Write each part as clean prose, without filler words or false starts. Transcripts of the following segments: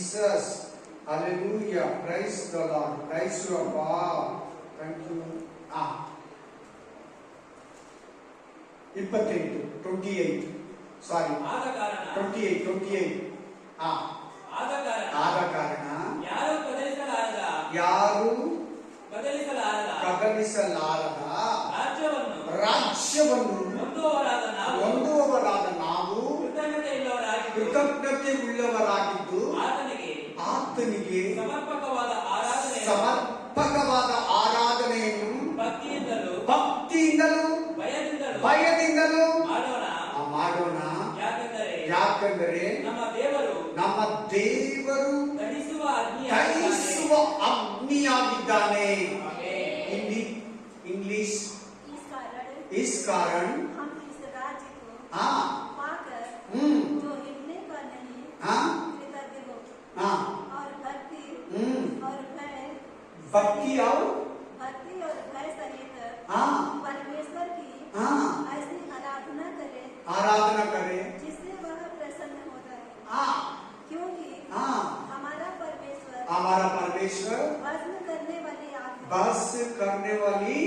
Jesus. Hallelujah. Praise the Lord. Praise you, God. Thank you. 28. Sorry. 28. ಆದ ಕಾರಣ ಯಾರು ಬದಲಿಸಲಾರದ ರಾಜ್ಯವನ್ನು ಹೊಂದುವವರಾದ ನಾವು ಕೃತಜ್ಞತೆ ಉಳ್ಳವರಾಗಿದ್ದು ಆತನಿಗೆ ಸಮರ್ಪಕವಾದ ಆರಾಧನೆಯನ್ನು ಭಕ್ತಿಯಿಂದಲೂ ಭಯದಿಂದಲೂ ಮಾಡೋಣ. ಯಾಕಂದರೆ ನಮ್ಮ ದೇವರು ದಹಿಸುವ ಅಗ್ನಿಯಾಗಿದ್ದಾನೆ. ಇಂಗ್ಲಿಷ್ इस कारण हम इस राज्य को पाकर जो हिलने का नहीं कृतज्ञ हो और भक्ति और भय सहित परमेश्वर की ऐसी आराधना करे जिससे वह प्रसन्न होता है, क्योंकि हमारा परमेश्वर भस्म करने वाली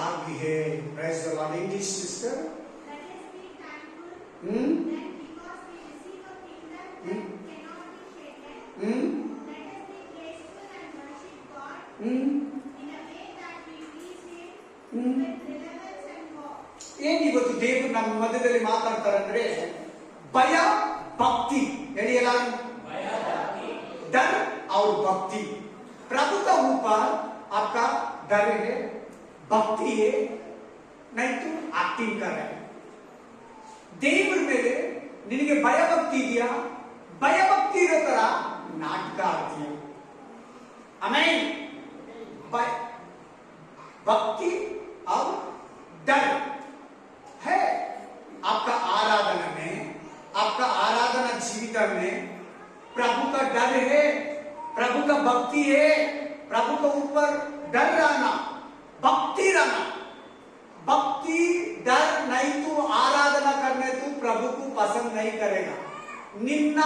आग है. Praise the Lord. English sister. Let us be thankful that because we receive a kingdom that cannot be shaken. Let us be grateful and worship God in a way that we please Him with reverence and awe. ಏನು ಇವತ್ತು ದೇವರು ನಮ್ಮ ಮಧ್ಯದಲ್ಲಿ ಮಾತಾಡ್ತಾರೆ ಅಂದ್ರೆ ಭಯ ಭಕ್ತಿ. ಹೇಳಿ ಎಲ್ಲರೂ डर और भक्ति. प्रभु का ऊपर आपका डर है, ಭಕ್ತಿ नहीं तो एक्टिंग कर रहे. ದೇವರ ಮೇಲೆ ನಿನಗೆ ಭಯ ಭಕ್ತಿ ಇದೆಯಾ? ಭಯ ಭಕ್ತಿ ಇರೋ ತರ ನಾಟಕ ಆಡ್ತೀಯ. ಆಮೇಲೆ भक्ति और डर है आपका आराधना में, आपका आराधना जीवित में प्रभु का डर है, प्रभु का भक्ति है, प्रभु के ऊपर डर रहना, भक्ति रहना. भक्ति डर नहीं तो आराधना करने तो प्रभु को पसंद नहीं करेगा. ನಿನ್ನ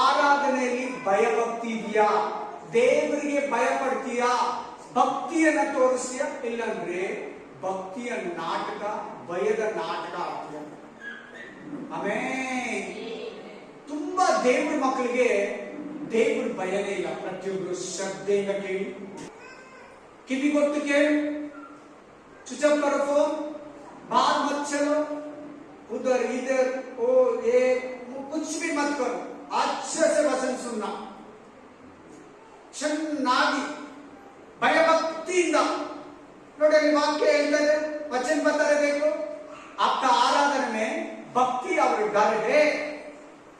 ಆರಾಧನೆಯಲ್ಲಿ ಭಯ ಭಕ್ತಿ ಇದೆಯಾ? ದೇವರಿಗೆ ಭಯ ಪಡ್ತೀಯಾ? ಭಕ್ತಿಯನ್ನು ತೋರಿಸ್ತೀಯಾ? ಇಲ್ಲಂದ್ರೆ ಭಕ್ತಿಯ ನಾಟಕ, ಭಯದ ನಾಟಕ ಆಗ್ತೀಯ. ಆಮೇಲೆ ತುಂಬಾ ದೇವ್ರ ಮಕ್ಕಳಿಗೆ ದೇವ್ರ ಭಯನೇ ಇಲ್ಲ. ಪ್ರತಿಯೊಬ್ಬರು ಶ್ರದ್ಧೆಯಿಂದ ಕೇಳಿ, ಕಿವಿ ಕೊಟ್ಟು ಕೇಳಿ, चुप करो फोन, बाहर मत चलो, उधर इधर ओ ये कुछ भी मत करो, अच्छे से वचन सुनना. ಚೆನ್ನಾಗಿ ಭಯಭಕ್ತಿಯಿಂದ ನೋಡಿ. ಅಲ್ಲಿ ವಾಕ್ಯ ಹೇಳ್ತಾರೆ, वचन बता रहे देखो, आपका आराधना में भक्ति और डर है.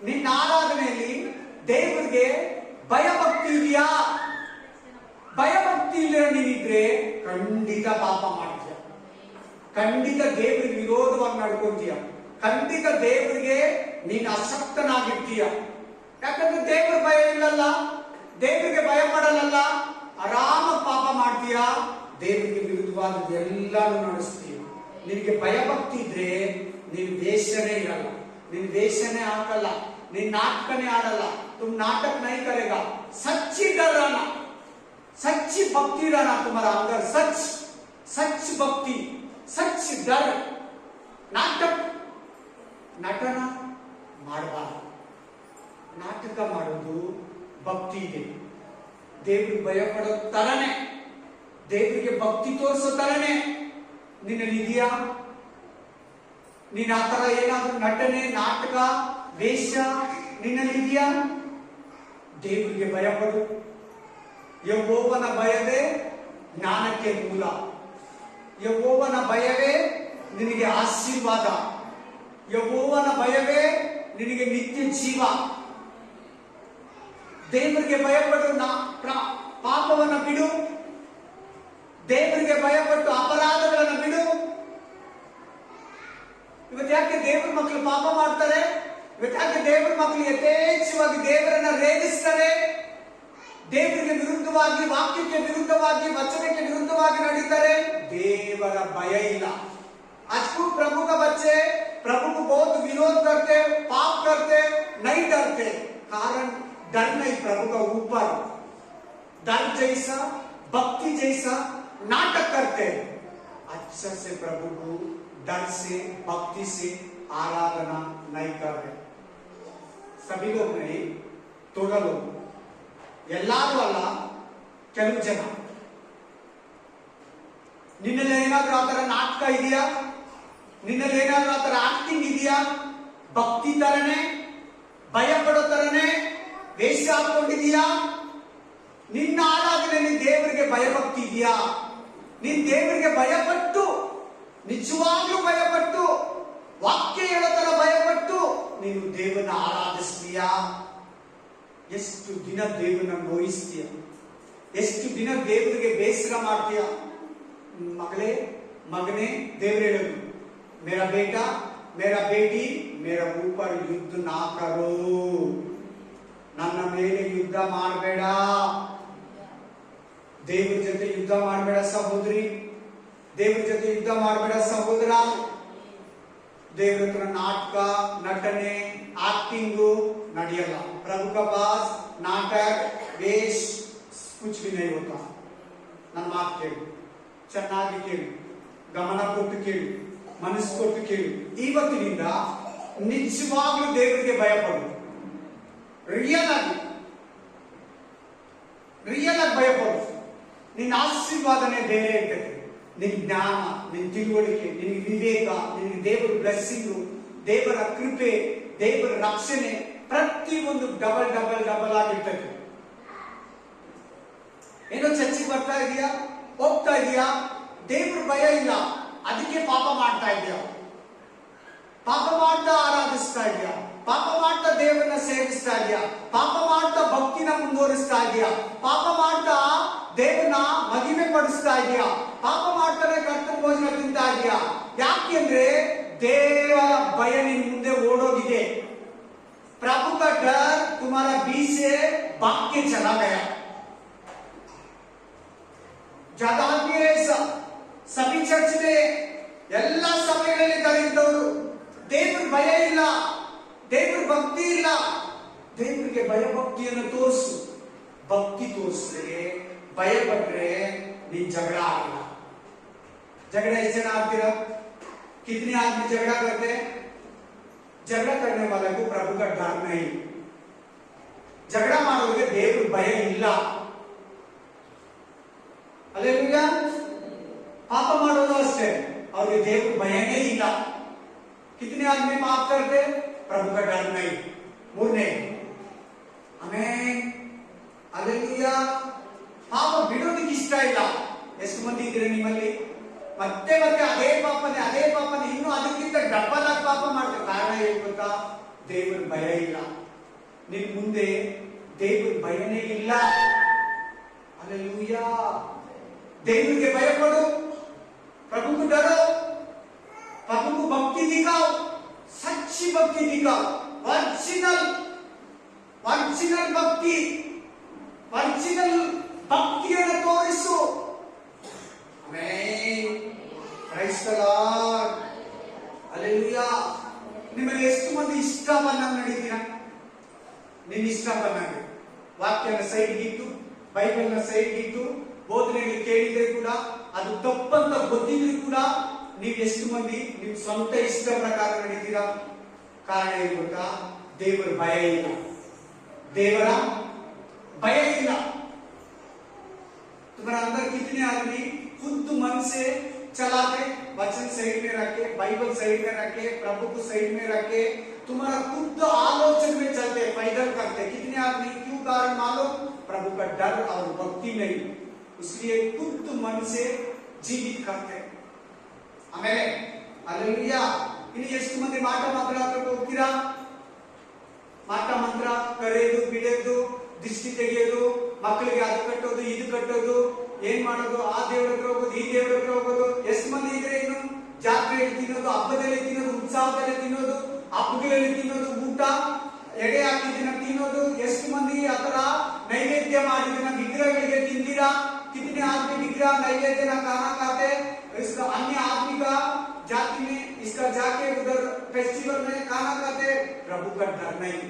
ನಿನ್ನ ಆರಾಧನೆಯಲ್ಲಿ ದೇವರಿಗೆ ಭಯಭಕ್ತಿ ಇದೆಯಾ? ಭಯಭಕ್ತಿ ಇಲ್ಲ ನೀನಿದ್ರೆ ಖಂಡಿತ ಪಾಪ ಮಾಡ್ತೀಯ, ಖಂಡಿತ ದೇವರಿಗೆ ವಿರೋಧವಾಗಿ ನಡ್ಕೊಂತೀಯ, ಖಂಡಿತ ದೇವರಿಗೆ ನೀನು ಅಸಕ್ತನಾಗಿರ್ತೀಯ. ಯಾಕಂದ್ರೆ ದೇವರ ಭಯ ಇಲ್ಲಲ್ಲ, ದೇವರಿಗೆ ಭಯ ಪಡಲ್ಲ, ಆರಾಮ ಪಾಪ ಮಾಡ್ತೀಯ, ದೇವರಿಗೆ ವಿರುದ್ಧವಾದ ಎಲ್ಲಾನು ನಡೆಸ್ತೀಯ. ನಿನಗೆ ಭಯಭಕ್ತಿ ಇದ್ರೆ ನೀನು ವೇಷನೇ ಇರಲ್ಲ, ನೀನು ವೇಷನೇ ಹಾಕಲ್ಲ, ನೀನ್ ನಾಟಕನೇ ಆಡಲ್ಲ. तुम नाटक नहीं करेगा, सच्ची डर रहना, सच्ची भक्ति रहना तुम्हारा अंदर. सच भक्ति, सच डर. ನಾಟಕ ನಟನ ಮಾಡಬಾರದು. ನಾಟಕ ಮಾಡೋದು ಭಕ್ತಿ ಇದೆ. ದೇವರಿಗೆ ಭಯ ಪಡೋ ತರನೇ, ದೇವರಿಗೆ ಭಕ್ತಿ ತೋರಿಸೋ ತರನೇ ನಿನ್ನಲ್ಲಿ ಇದೆಯಾ? ನೀನ್ ಆ ತರ ಏನಾದ್ರೂ ನಟನೆ, ನಾಟಕ, ವೇಷ ನಿನ್ನಲ್ಲಿ ಇದೆಯಾ? ದೇವರಿಗೆ ಭಯ ಪಡು. ಯೆಹೋವನ ಭಯವೇ ಜ್ಞಾನಕ್ಕೆ ಮೂಲ. ಯೆಹೋವನ ಭಯವೇ ನಿನಗೆ ಆಶೀರ್ವಾದ. ಯೆಹೋವನ ಭಯವೇ ನಿನಗೆ ನಿತ್ಯ ಜೀವ. ದೇವರಿಗೆ ಭಯಪಟ್ಟು ಪಾಪವನ್ನು ಬಿಡು. ದೇವರಿಗೆ ಭಯಪಟ್ಟು ಅಪರಾಧಗಳನ್ನು ಬಿಡು. ಇವತ್ತು ಯಾಕೆ ದೇವರ ಮಕ್ಕಳು ಪಾಪ ಮಾಡ್ತಾರೆ? ಇವತ್ತು ಯಾಕೆ ದೇವರ ಮಕ್ಕಳು ಯಥೇಚ್ಛವಾಗಿ ದೇವರನ್ನ ರೇಗಿಸ್ತಾರೆ? ದೇವರಿಗೆ ವಿರುದ್ಧವಾಗಿ, ವಾಕ್ಯಕ್ಕೆ ವಿರುದ್ಧವಾಗಿ, ವಚನಕ್ಕೆ ವಿರುದ್ಧವಾಗಿ ನಡೀತಾರೆ. देवर भय ಇಲ್ಲ. आजकल प्रभु का बच्चे प्रभु को बहुत विरोध करते, पाप करते, नहीं डरते. कारण डर नहीं, प्रभु का ऊपर डर जैसा भक्ति जैसा नाटक करते हैं। अच्छा से प्रभु को डर से भक्ति से आराधना नहीं कर रहे सभी लोग नहीं, थोड़ा लोग ಎಲ್ಲಾರು ಅಲ್ಲ, ಕೆಲವು ಜನ. ನಿನ್ನಲ್ಲಿ ಏನಾದ್ರೂ ಆತರ ನಾಟಕ ಇದೆಯಾ? ನಿನ್ನಲ್ಲಿ ಏನಾದ್ರೂ ಆತರ ಆಕ್ಟಿಂಗ್ ಇದೆಯಾ? ಭಕ್ತಿ ತರನೇ, ಭಯ ಪಡೋ ತರನೇ ವೇಷ ಹಾಕೊಂಡಿದೀಯಾ? ನಿನ್ನ ಆರಾಧನೆ ನೀನ್ ದೇವರಿಗೆ ಭಯಭಕ್ತಿ ಇದೆಯಾ? ನೀನ್ ದೇವರಿಗೆ ಭಯಪಟ್ಟು, ನಿಜವಾಗ್ಲೂ ಭಯಪಟ್ಟು, ವಾಕ್ಯ ಹೇಳೋ ತರ ಭಯಪಟ್ಟು ನೀನು ದೇವರನ್ನ ಆರಾಧಿಸ್ತೀಯಾ? ಎಷ್ಟು ದಿನ ದೇವರನ್ನ ನೋಯಿಸ್ತೀಯ? ಎಷ್ಟು ದಿನ ದೇವರಿಗೆ ಬೇಸರ ಮಾಡ್ತೀಯ? ಮಗಳೇ, ಮಗನೇ, ದೇವರು ಹೇಳೋದು, ಮೇರಾ ಬೇಟಾ ಮೇರಾ ಬೇಟಿ ಮೇರಾ ऊपर युद्ध ना करो, ನನ್ನ ಮೇಲೆ ಯುದ್ಧ ಮಾಡಬೇಡ. ದೇವರ ಜೊತೆ ಯುದ್ಧ ಮಾಡಬೇಡ ಸಹೋದರಿ, ದೇವರ ಜೊತೆ ಯುದ್ಧ ಮಾಡಬೇಡ ಸಹೋದರ. ದೇವರ ಹತ್ರ ನಾಟಕ, ನಟನೆ, ಆಕ್ಟಿಂಗು ನಡೆಯಲ್ಲ. प्रभु का पास नाटक वेश कुछ भी नहीं होता. ನನ್ನ ಮಾತು ಕೇಳು, ಚೆನ್ನಾಗಿ ಕೇಳು, ಗಮನ ಕೊಟ್ಟು ಕೇಳು, ಮನಸ್ಸು ಕೊಟ್ಟು ಕೇಳು. ಇವತ್ತಿನಿಂದ ನಿಜವಾಗ್ಲೂ ದೇವರಿಗೆ ಭಯಪಡು. ರಿಯಲ್ ಆಗಿ ಭಯಪಡು. ನಿನ್ನ ಆಶೀರ್ವಾದನೆ ಬೇರೆ ಇರ್ತದೆ. ನಿನ್ ಜ್ಞಾನ, ನಿನ್ ತಿಳುವಳಿಕೆ, ನಿನಗೆ ವಿವೇಕ, ನಿನಗೆ ದೇವರ ಬ್ಲೆಸ್ಸಿಂಗು, ದೇವರ ಕೃಪೆ, ದೇವರ ರಕ್ಷಣೆ ಪ್ರತಿಯೊಂದು ಡಬಲ್ ಡಬಲ್ ಡಬಲ್ ಆಗಿರ್ತದೆ. ಏನೋ ಚರ್ಚಿಗೆ ಬರ್ತಾ ಇದೆಯಾ, ಹೋಗ್ತಾ ಇದೆಯಾ, ದೇವ್ರ ಭಯ ಇಲ್ಲ, ಅದಕ್ಕೆ ಪಾಪ ಮಾಡ್ತಾ ಇದೆಯಾ? ಪಾಪ ಮಾಡ್ತಾ ಆರಾಧಿಸ್ತಾ ಇದೆಯಾ? ಪಾಪ ಮಾಡ್ತಾ ದೇವರನ್ನ ಸೇವಿಸ್ತಾ ಇದೆಯಾ? ಪಾಪ ಮಾಡ್ತಾ ಭಕ್ತಿನ ಮುಂದುವರಿಸ್ತಾ ಇದೆಯಾ? ಪಾಪ ಮಾಡ್ತಾ ದೇವರನ್ನ ಮಹಿಮೆ ಪಡಿಸ್ತಾ ಇದೆಯಾ? ಪಾಪ ಮಾಡ್ತಾನೆ ಕರ್ತನ ಭೋಜನ ತಿಂತಾ ಇದೆಯಾ? ಯಾಕೆಂದ್ರೆ ದೇವರ ಭಯ ನಿನ್ ಮುಂದೆ ಓಡೋಗಿದೆ. प्रभु का डर तुम्हारा बीच से भाग के चला गया. ज्यादा आदमी है ऐसा. सभी चर्च में ಎಲ್ಲ ಸಭೆಗಳಲ್ಲಿ ಕರೆಯುತ್ತವರು ದೇವರ ಭಯ ಇಲ್ಲ, ದೇವರ ಭಕ್ತಿ ಇಲ್ಲ. ದೇವರಿಗೆ ಭಯ ಭಕ್ತಿಯನ್ನು ತೋರಿಸು. ಭಕ್ತಿ ತೋರಿಸಿದ್ರೆ, ಭಯ ಪಟ್ರೆ ನೀನ್ ಜಗಳ ಆಗಲ್ಲ. झगड़ा ऐसे ना आती रहो. कितने आदमी झगड़ा करते हैं? झगड़ा करने वाले को प्रभु का डर नहीं. झगड़ा ಮಾಡೋರಿಗೆ ದೇವರ ಭಯ ಇಲ್ಲ. हालेलुया. ಪಾಪ ಮಾಡೋದು ಅಷ್ಟೇ, ಅವ್ರಿಗೆ ದೇವರ ಭಯನೇ ಇಲ್ಲ. कितने आदमी पाप करते? प्रभु का डर नहीं. ಮೂರನೇ, ಆಮೆನ್, हालेलुया. ಪಾಪ ಬಿಡೋದಕ್ಕೆ ಇಷ್ಟ ಇಲ್ಲ. ಎಷ್ಟು ಮಂದಿ ಇದ್ರೆ ನಿಮ್ಮಲ್ಲಿ ಮತ್ತೆ ಮತ್ತೆ ಅದೇ ಪಾಪನೆ ಇನ್ನು ಅದಕ್ಕಿಂತ ಡಬಲ್ ಆಗಿ ಪಾಪ ಮಾಡ್ತಾರೆ. ಕಾರಣ ಏನು ಗೊತ್ತಾ? ದೇವರ ಭಯ ಇಲ್ಲ. ನಿನ್ ಮುಂದೆ ದೇವರ ಭಯನೇ ಇಲ್ಲ. हालेलुया. ದೇವರಿಗೆ ಭಯಪಡು, प्रभु को डरो, प्रभु को भक्ति दिखाओ, सच्ची भक्ति दिखाओ, ओरिजिनल ಭಕ್ತಿ, ಒರಿಜಿನಲ್ ಭಕ್ತಿಯನ್ನು ತೋರಿಸು. Amen. Praise the Lord. Hallelujah. ನಿಮಗೆ ಎಷ್ಟು ಮಂದಿ ಇಷ್ಟ ಬಂದಂಗೆ ನಡೀತೀರಾ? ನಿನ್ನ ಇಷ್ಟ ಬಂದಂಗೆ ವಾಕ್ಯನ ಸೈಡ್ಗಿಟ್ಟು, ಬೈಬಲ್ನ ಸೈಡ್ಗಿಟ್ಟು, ಬೋಧನೆಗಳು ಕೇಳಿದ್ರೆ ಕೂಡ ಅದು ತಪ್ಪಂತ ಗೊತ್ತಿದ್ರು ಕೂಡ ನೀವು ಎಷ್ಟು ಮಂದಿ ನಿಮ್ ಸ್ವಂತ ಇಷ್ಟ ಪ್ರಕಾರ ನಡೀತೀರಾ? ಕಾರಣ ಏನು ಗೊತ್ತಾ? ದೇವರ ಭಯ ಇಲ್ಲ. देवरा भय ಇಲ್ಲ. तुम्हारा अंदर कितने आदमी खुद मन से चलाते, वचन साइड में रखे, बाइबल साइड में रखे, प्रभु को साइड में रखे, तुम्हारा खुद आलोचना में चलते, पैदल करते. कितने आदमी? क्यों कारण मालूम? प्रभु का डर और भक्ति नहीं, इसलिए खुद मन से जीवित करते. ಆಮೇಲೆ हालेलुया. ಇನ್ನು ಎಷ್ಟು ಮಂದಿ ಮಾಟ ಮಾತಾಡೋಕೆ ಹೋಗ್ತೀರಾ? ಮಾಟ ಮಂತ್ರ, ಕರೆಯೋದು, ಬಿಡೋದು, ದಿಷ್ಟಿ ತೆಗೆಯೋದು, ಮಕ್ಕಳಿಗೆ ಅದು ಕಟ್ಟೋದು, ಇದು ಕಟ್ಟೋದು, ಏನ್ ಮಾಡೋದು? ಆ ದೇವರ ಹತ್ರ ಹೋಗೋದು, ಈ ದೇವರ ಹತ್ರ ಹೋಗೋದು. ಎಷ್ಟು ಮಂದಿ ಇದ್ರೆ ಇನ್ನು ಜಾತ್ರೆಯಲ್ಲಿ ತಿನ್ನೋದು, ಹಬ್ಬದಲ್ಲಿ ತಿನ್ನೋದು, ಉತ್ಸವದಲ್ಲಿ ತಿನ್ನೋದು, ಹಬ್ಬಗಳಲ್ಲಿ ತಿನ್ನೋದು, ಊಟ ಎಡೆ ಹಾಕಿದಿನ ತಿನ್ನೋದು. ಎಷ್ಟು ಮಂದಿ ಆತರ ನೈವೇದ್ಯ ಮಾಡಿದಿನ ವಿಗ್ರಹಗಳಿಗೆ ತಿಂದಿರಾ? कितने आदमी विग्रह नैवेद्य ना खाना खाते? इसका अन्य आदमी का जाति में इसका जाके उधर फेस्टिवल में खाना खाते. प्रभु का डर नहीं.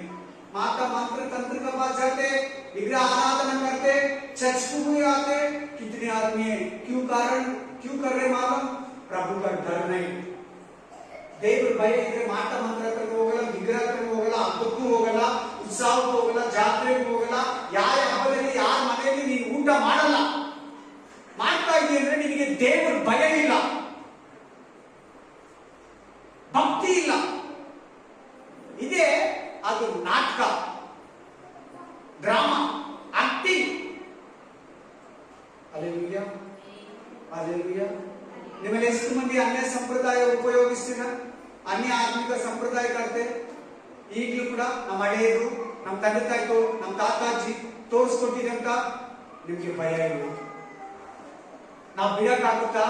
माता मंत्र तंत्र का बात पास जाते, विग्रह आराधना करते, चर्च को भी आते। कितने आदमी है, क्यों कारण, क्यों कर रहे मालूम? प्रभु का डर नहीं। ದೇವರು ಭಯ ಇದ್ರೆ ಮಾಟ ಮಂತ್ರಕ್ಕೂ ಹೋಗಲ್ಲ, ವಿಗ್ರಹಕ್ಕೂ ಹೋಗಲ್ಲ, ಹಬ್ಬಕ್ಕೂ ಹೋಗಲ್ಲ, ಉತ್ಸವಕ್ಕೂ ಹೋಗಲ್ಲ, ಜಾತ್ರೆಗೂ ಹೋಗಲ್ಲ, ಯಾವ ಹಬ್ಬದಲ್ಲಿ ಯಾರ ಮನೆಯಲ್ಲಿ ನೀನು ಊಟ ಮಾಡಲ್ಲ. ಮಾಡ್ತಾ ಇದೀಯ ಅಂದ್ರೆ ನಿನಗೆ ದೇವರ ಭಯ ಇಲ್ಲ, ಭಕ್ತಿ ಇಲ್ಲ. ಇದೇ ಅದು ನಾಟಕ, ಡ್ರಾಮಾ, ಆಕ್ಟಿಂಗ್. Alleluia, alleluia. ನಿಮ್ಮಲ್ಲಿ ಎಷ್ಟು ಮಂದಿ ಅನ್ಯ ಸಂಪ್ರದಾಯ ಉಪಯೋಗಿಸ್ತೀರ? ಅನ್ಯ ಆತ್ಮಿಕ ಸಂಪ್ರದಾಯ ಕರ್ತೆ ಈಗಲೂ ಕೂಡ ನಮ್ಮ ಹಳೆಯರು, ನಮ್ಮ ತಂದೆ ತಾಯಿತು, ನಮ್ಮ ತಾತಾಜಿ ತೋರಿಸ್ಕೊಟ್ಟಿದಂತ ನಿಮ್ಗೆ ಭಯ ಇಲ್ಲ. ನಾವು ಬಿಡಕ್ಕಾಗುತ್ತಾ?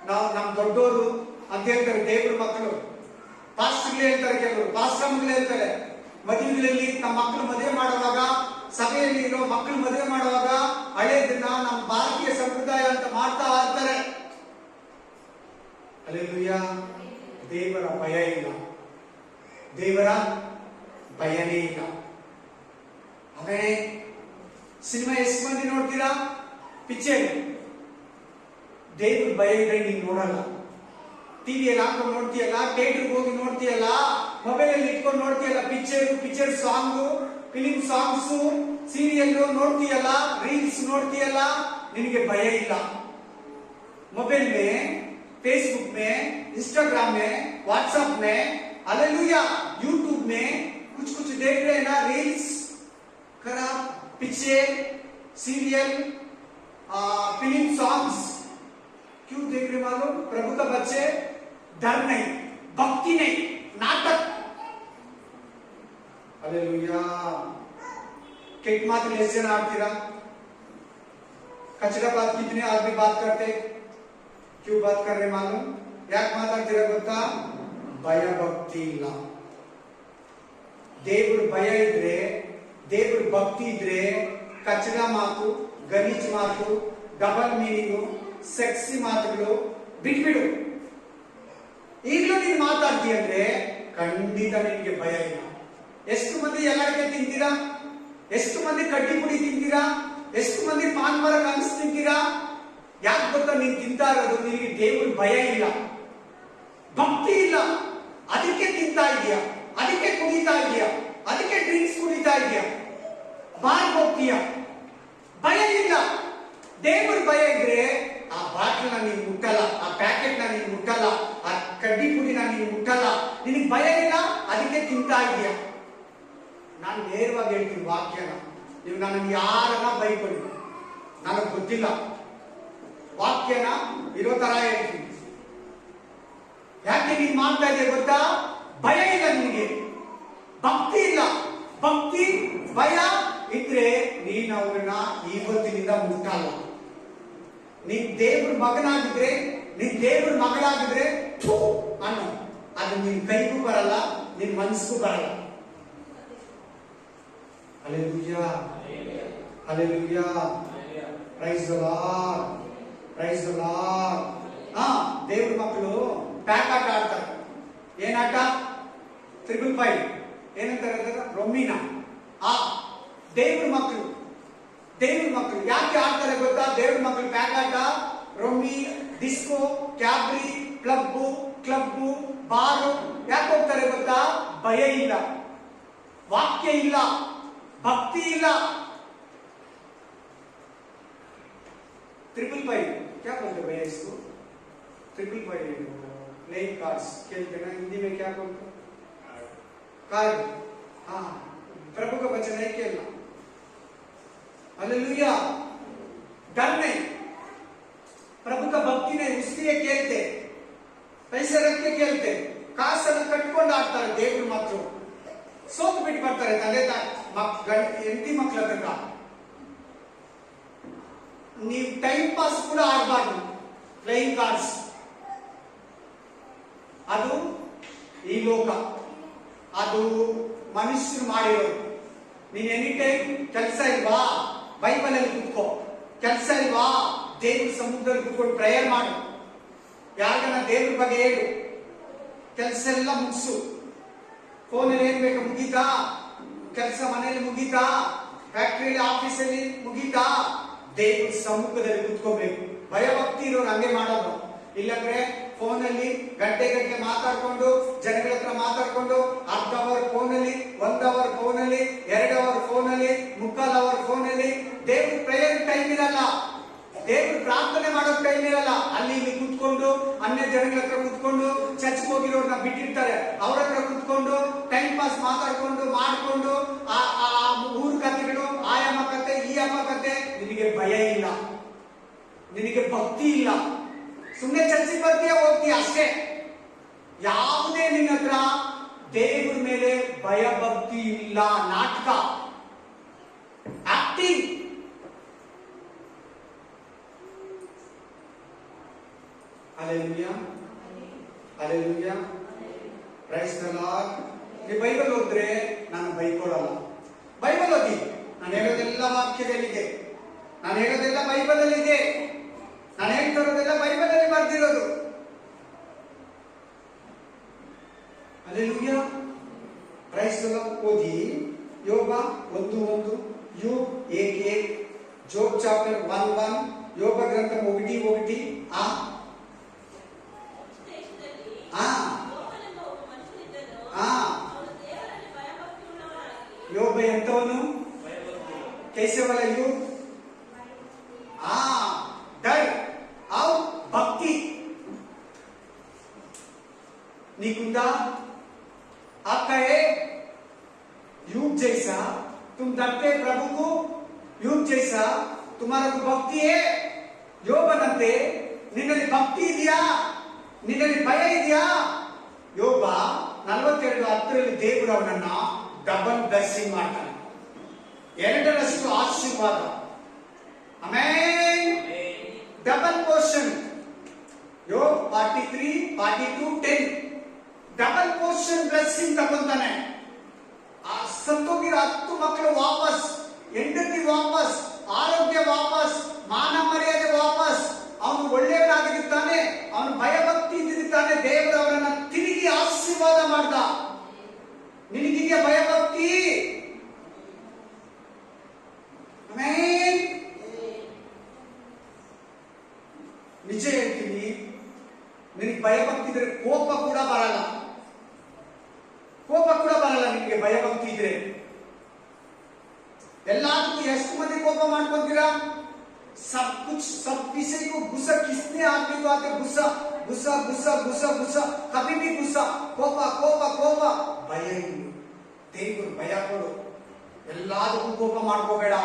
ನಾವು ನಮ್ಮ ದೊಡ್ಡವರು ಅಂತ ಹೇಳ್ತಾರೆ, ದೇವ್ರ ಮಕ್ಕಳು ಪಾಸ್ಟರ್ಗಳು ಹೇಳ್ತಾರೆ, ಕೆಲವರು ಪಾಸ್ಟರ್ಗಳು ಹೇಳ್ತಾರೆ, ಮದುವೆಗಳಲ್ಲಿ ನಮ್ಮ ಮಕ್ಕಳು ಮದುವೆ ಮಾಡುವಾಗ, ಸಭೆಯಲ್ಲಿ ಇರೋ ಮಕ್ಕಳು ಮದುವೆ ಮಾಡುವಾಗ ಹಳೆಯದನ್ನ ನಮ್ಮ ಭಾರತೀಯ ಸಂಪ್ರದಾಯ ಅಂತ ಮಾಡ್ತಾ ಇರ್ತಾರೆ. ಅಲ್ಲೇಲೂಯಾ. ದೇವರ ಭಯ ಇಲ್ಲ, ದೇವರ ಭಯನೇ ಇಲ್ಲ. ಆಮೇಲೆ ಸಿನಿಮಾ ಎಷ್ಟು ಮಂದಿ ನೋಡ್ತೀರಾ? ಪಿಕ್ಚರ್. ದೇವ್ರ ಭಯ ಇದ್ರೆ ನೀನು ನೋಡಲ್ಲ. ಟಿವಿಯಲ್ಲಿ ಹಾಕೊಂಡು ನೋಡ್ತೀಯಲ್ಲ, ಥಿಯೇಟರ್ಗೆ ಹೋಗಿ ನೋಡ್ತೀಯಲ್ಲ, ಮೊಬೈಲ್ ಅಲ್ಲಿ ಇಟ್ಕೊಂಡು ನೋಡ್ತೀಯಲ್ಲ, picture song, film songs, serial ನೋಡ್ತೀಯಲ್ಲ, ರೀಲ್ಸ್ ನೋಡ್ತೀಯಲ್ಲ, ನಿನಗೆ ಭಯ ಇಲ್ಲ. मोबाइल में, फेसबुक में, इंस्टाग्राम में, व्हाट्सएप में, हालेलुया, यूट्यूब में कुछ कुछ देख रहे हैं ना, रील्स, खराब पिक्चर, सीरियल, फिल्म सॉन्ग्स, क्यों देख रहे मालूम? प्रभु का बच्चे डर नहीं, भक्ति नहीं, नाटक। हालेलुया। किट मात्र ऐसे ना आतीरा, कचरा बात कितने आदमी बात करते, क्यों बात कर रहे मालूम? याक माताಡ್ತೀರಾ ಗೊತ್ತಾ? ಭಯ ಭಕ್ತಿ ಇಲ್ಲ. ದೇವರ ಭಯ ಇದ್ರೆ, ದೇವರ ಭಕ್ತಿ ಇದ್ರೆ, ಕಚರಾ ಮಾತು, ಗಲೀಜ್ ಮಾತು, ಡಬಲ್ ಮೀನಿಂಗು, ಸೆಕ್ಸಿ ಮಾತುಗಳು ಬಿಟ್ಬಿಡು. ಈಗಲೂ ನೀನು ಮಾತಾಡ್ತೀಯ ಅಂದ್ರೆ ಖಂಡಿತ ನಿನಗೆ ಭಯ ಇಲ್ಲ. ಎಷ್ಟು ಮಂದಿ ಎಲ್ಲರಿಗೆ ತಿಂತೀರಾ? ಎಷ್ಟು ಮಂದಿ ಕಡ್ಡಿ ಪುಡಿ ತಿಂತೀರಾ? ಎಷ್ಟು ಮಂದಿ ಪಾನ್ ಮರ ಕನಸು ತಿಂತೀರಾ? ಯಾಕೆ ಗೊತ್ತಾ? ನೀನು ತಿಂತಾ ಇರೋದು ನಿನಗೆ ದೇವರ ಭಯ ಇಲ್ಲ, ಭಕ್ತಿ ಇಲ್ಲ. ಅದಕ್ಕೆ ತಿಂತಾ ಇದೆಯಾ, ಅದಕ್ಕೆ ಕುಡಿತಾ ಇದೆಯಾ, ಅದಕ್ಕೆ ಡ್ರಿಂಕ್ಸ್ ಕುಡಿತಾ ಇದೆಯಾ, ಬಾರ್ ಹೋಗ್ತೀಯಾ. ಭಯ ಇಲ್ಲ. ದೇವರ ಭಯ ಇದ್ರೆ ಆ ಬಾಟ್ಲನ್ನ ನೀನು ಮುಟ್ಟಲ್ಲ, ಆ ಪ್ಯಾಕೆಟ್ ನ ನೀನು ಮುಟ್ಟಲ್ಲ, ಆ ಕಡ್ಡಿ ಪುಡಿನ ನೀನು ಮುಟ್ಟಲ್ಲ. ನಿನಗೆ ಭಯ ಇಲ್ಲ, ಅದಕ್ಕೆ ತಿಂತಾ ಇದೆಯಾ. ನಾನು ನೇರವಾಗಿ ಹೇಳ್ತೀನಿ ವಾಕ್ಯನ. ನೀವು ನನಗೆ ಯಾರನ್ನ ಬೈಕೊಳ್ಳಿ, ನನಗೆ ಗೊತ್ತಿಲ್ಲ. ವಾಕ್ಯನ ಇರೋ ತರ ಹೇಳ್ತೀನಿ. ಯಾಕೆ ನೀನು ಮಾಡ್ತಾ ಇದೆಯಾ ಗೊತ್ತಾ? ಭಯ ಇಲ್ಲ ನಿನಗೆ, ಭಕ್ತಿ ಇಲ್ಲ. ಭಕ್ತಿ ಭಯ ಇದ್ರೆ ನೀನು ಅವ್ರನ್ನ ಇವತ್ತಿನಿಂದ ಮುಟ್ಟಲ್ಲ. ನೀನ್ ದೇವ್ರ ಮಗನಾಗಿದ್ರೆ, ನೀನ್ ದೇವ್ರ ಮಗಳಾಗಿದ್ರೆ ಅನ್ನೋ ಅದು ನಿನ್ ಕೈಗೂ ಬರಲ್ಲ, ನಿನ್ ಮನಸ್ಸಿಗೂ ಬರಲ್ಲ. Hallelujah. Hallelujah. Praise the Lord. Praise the Lord. ದೇವ್ರ ಮಕ್ಕಳು ಪ್ಯಾಕ್ ಆಟ ಆಡ್ತಾರೆ. ಏನ್ ಆಟ? 555 ಏನಂತಾರೆ? ರೊಮ್ಮಿನ. ದೇವ್ರ ಮಕ್ಕಳು, ದೇವ್ರ ಮಕ್ಕಳು ಯಾಕೆ ಆಡ್ತಾರೆ ಗೊತ್ತಾ? ದೇವ್ರ ಮಕ್ಕಳು ಪ್ಯಾಕ್ ಆಟ, ರೊಮ್ಮಿ, ಡಿಸ್ಕೋ, ಕ್ಯಾಬ್ರಿ, ಕ್ಲಬ್ಬು, ಬಾರು ಯಾಕೆ ಹೋಗ್ತಾರೆ ಗೊತ್ತಾ? ಭಯ ಇಲ್ಲ, ವಾಕ್ಯ ಇಲ್ಲ, ಭಕ್ತಿ ಇಲ್ಲ. 555 क्या बोलते भैया इसको? 555 प्लेइंग कार्ड्स खेलते ना, हिंदी में क्या बोलते? कार्ड. प्रभु का वचन नहीं खेलना. हालेलुया. डर नहीं, प्रभु का भक्ति नहीं, इसलिए खेलते, पैसे रख के खेलते, ಕಾಸನ್ನು ಕಟ್ಕೊಂಡು ಆಡ್ತಾರೆ. ದೇವ್ರ ಮಕ್ಕಳು ಸೋತು ಬಿಟ್ಟು ಬರ್ತಾರೆ ತಂದೆ ತಾಯಿ ಹೆಂಡತಿ ಮಕ್ಕಳ ಹತ್ರ. ನೀವು ಟೈಮ್ ಪಾಸ್ ಕೂಡ ಆಡಬಾರ್ದು. ಪ್ಲೇಯಿಂಗ್ ಕಾರ್ಡ್ಸ್ ಅದು ಈ ಲೋಕ, ಅದು ಮನುಷ್ಯರು ಮಾಡಿರೋದು. ನೀನ್ ಎನಿ ಟೈಮ್ ಕೆಲಸ ಇಲ್ವಾ, ಬೈಬಲ್ ಅಲ್ಲಿ ಕುತ್ಕೋ. ಕೆಲಸ ಇಲ್ವಾ, ದೇವ್ರ ಸಮುದ್ರದಲ್ಲಿ ಕುತ್ಕೊಂಡು ಪ್ರೇಯರ್ ಮಾಡು. ಯಾರಿಗನ ದೇವ್ರ ಬಗ್ಗೆ ಹೇಳು. ಕೆಲಸ ಎಲ್ಲ ಮುಗಿಸು. ಫೋನಲ್ಲಿ ಏನ್ ಬೇಕು ಮುಗೀತಾ, ಕೆಲಸ ಮನೆಯಲ್ಲಿ ಮುಗೀತಾ, ಫ್ಯಾಕ್ಟ್ರಿಯಲ್ಲಿ ಆಫೀಸಲ್ಲಿ ಮುಗೀತಾ, ದೇವ್ರ ಸಮ್ಮುಖದಲ್ಲಿ ಕುತ್ಕೋಬೇಕು. ಭಯಭಕ್ತಿ ಇರೋರು ಹಂಗೆ ಮಾಡೋದು. ಇಲ್ಲಂದ್ರೆ ಫೋನಲ್ಲಿ ಗಂಟೆ ಮಾತಾಡ್ಕೊಂಡು, ಜನಗಳ ಹತ್ರ ಮಾತಾಡ್ಕೊಂಡು, ಅರ್ಧ ಅವರ್ ಫೋನಲ್ಲಿ, 1 ಅವರ್ ಫೋನಲ್ಲಿ, 2 ಅವರ್ ಫೋನಲ್ಲಿ, 3/4 ಅವರ್ ಫೋನಲ್ಲಿ, ದೇವ್ರ ಪ್ರೇಯರ್ ಟೈಮ್ ಇರಲ್ಲ, ದೇವ್ರ ಪ್ರಾರ್ಥನೆ ಮಾಡೋ ಟೈಮ್ ಇರಲ್ಲ. ಅಲ್ಲಿ ಇಲ್ಲಿ ಕುತ್ಕೊಂಡು, ಅನ್ಯ ಜನಗಳ ಹತ್ರ ಕುತ್ಕೊಂಡು, ಚರ್ಚ್ಗೆ ಹೋಗಿರೋರ್ನ ಬಿಟ್ಟಿರ್ತಾರೆ, ಅವ್ರ ಹತ್ರ ಕುತ್ಕೊಂಡು ಟೈಮ್ ಪಾಸ್ ಮಾತಾಡ್ಕೊಂಡು ಮಾಡ್ಕೊಂಡು, ಆ ಊರ್ ಕಥೆಗಳು, ಆಯಮ್ಮ ಕತೆ, ಈ ಅಮ್ಮ ಕತೆ. ನಿನಗೆ ಭಯ ಇಲ್ಲ, ನಿನಗೆ ಭಕ್ತಿ ಇಲ್ಲ, ಸುಮ್ಮನೆ ಚರ್ಚಿಗೆ ಬರ್ತೀಯ, ಹೋಗ್ತೀಯ ಅಷ್ಟೇ. ಯಾವುದೇ ನಿನ್ನ ಹತ್ರ ದೇವ್ರ ಮೇಲೆ ಭಯ ಭಕ್ತಿ ಇಲ್ಲ. ನಾಟಕ, acting. Hallelujah. Hallelujah. Praise the Lord. ನೀವು ಬೈಬಲ್ ಓದಿದ್ರೆ ನಾನು ಬೈಕೊಳ್ಳಲ್ಲ. ಬೈಬಲ್ ಓದಿ. ನಾನು ಹೇಳೋದೆಲ್ಲ ವಾಕ್ಯದಲ್ಲಿದೆ, ನಾನು ಹೇಳೋದೆಲ್ಲ ಬೈಬಲ್ ಅಲ್ಲಿ ಇದೆ, ನಾನು ಹೇಳ್ತಿರೋದೆಲ್ಲ ಬೈಬಲ್ ಅಲ್ಲಿ ಬರ್ದಿರೋದು. Hallelujah. Praise the Lord. ಓದಿ ಯೋಬ 1:1, ಯೋಬ್ 1:1, ಜೋಬ್ ಚಾಪ್ಟರ್ 1:1, ಯೋಬ ಗ್ರಂಥ 1:1. ಯೋಬ ಎಂತವನು? कैसे ಯು डर और भक्ति निकुंदा आपका है। युग जैसा तुम डरते प्रभु को, युग जैसा तुम्हारा भक्ति है. ಯೋಬನಂತೆ ನಿನ್ನಲ್ಲಿ ಭಕ್ತಿ ಇದೆಯಾ? ನಿನ್ನಲ್ಲಿ ಭಯ ಇದೆಯಾ? ಯೋಬ 42:10 ದೇವರು ಅವನನ್ನ ಡಬಲ್ ಬ್ಲೆಸ್ಸಿಂಗ್ ಮಾಡ್ತಾನೆ, 2ರಷ್ಟು ಆಶೀರ್ವಾದ. ಆಮೆನ್. Double portion. ಯೋಬ್ 43:42-10 ಡಬಲ್ ಪೋರ್ಷನ್ ಬ್ಲೆಸ್ಸಿಂಗ್ ತಗೊಂತಾನೆ. ಆ ಸತ್ತೋಗಿರೋ 10 ಮಕ್ಕಳು ವಾಪಸ್, ಹೆಂಡತಿ ವಾಪಸ್, ಆರೋಗ್ಯ ವಾಪಸ್, ಮಾನ ಮರ್ಯಾದೆ ವಾಪಸ್. ಅವನು ಒಳ್ಳೆಯವನಾಗಿರುತ್ತಾನೆ, ಅವನು ಭಯಭಕ್ತಿ ಇದ್ದಿರುತ್ತಾನೆ. ದೇವರು ಅವರನ್ನ ತಿರುಗಿ ಆಶೀರ್ವಾದ ಮಾಡ್ದ. ನಿನಗಿದೆಯಾ ಭಯಭಕ್ತಿ? ಆಮೆನ್. ನಿಜ ಹೇಳ್ತೀನಿ, ನಿನಗೆ ಭಯಭಕ್ತಿ ಇದ್ರೆ ಕೋಪ ಕೂಡ ಬರಲ್ಲ, ಕೋಪ ಕೂಡ ಬರಲ್ಲ ನಿನಗೆ ಭಯಭಕ್ತಿ ಇದ್ರೆ. ಎಲ್ಲದಕ್ಕೂ ಎಷ್ಟು ಮಂದಿ ಕೋಪ ಮಾಡ್ಕೊಂತೀರಾ? सब विषय को गुस्सा किसने आदमी को आते? गुस्सा गुस्सा गुस्सा गुस्सा गुस्सा, कभी भी गुस्सा, ಕೋಪ ಕೋಪ ಕೋಪ. ಭಯ ಇಲ್ಲ, ದೇವರು ಭಯ ಕೊಡು. ಎಲ್ಲದಕ್ಕೂ ಕೋಪ ಮಾಡ್ಕೋಬೇಡ.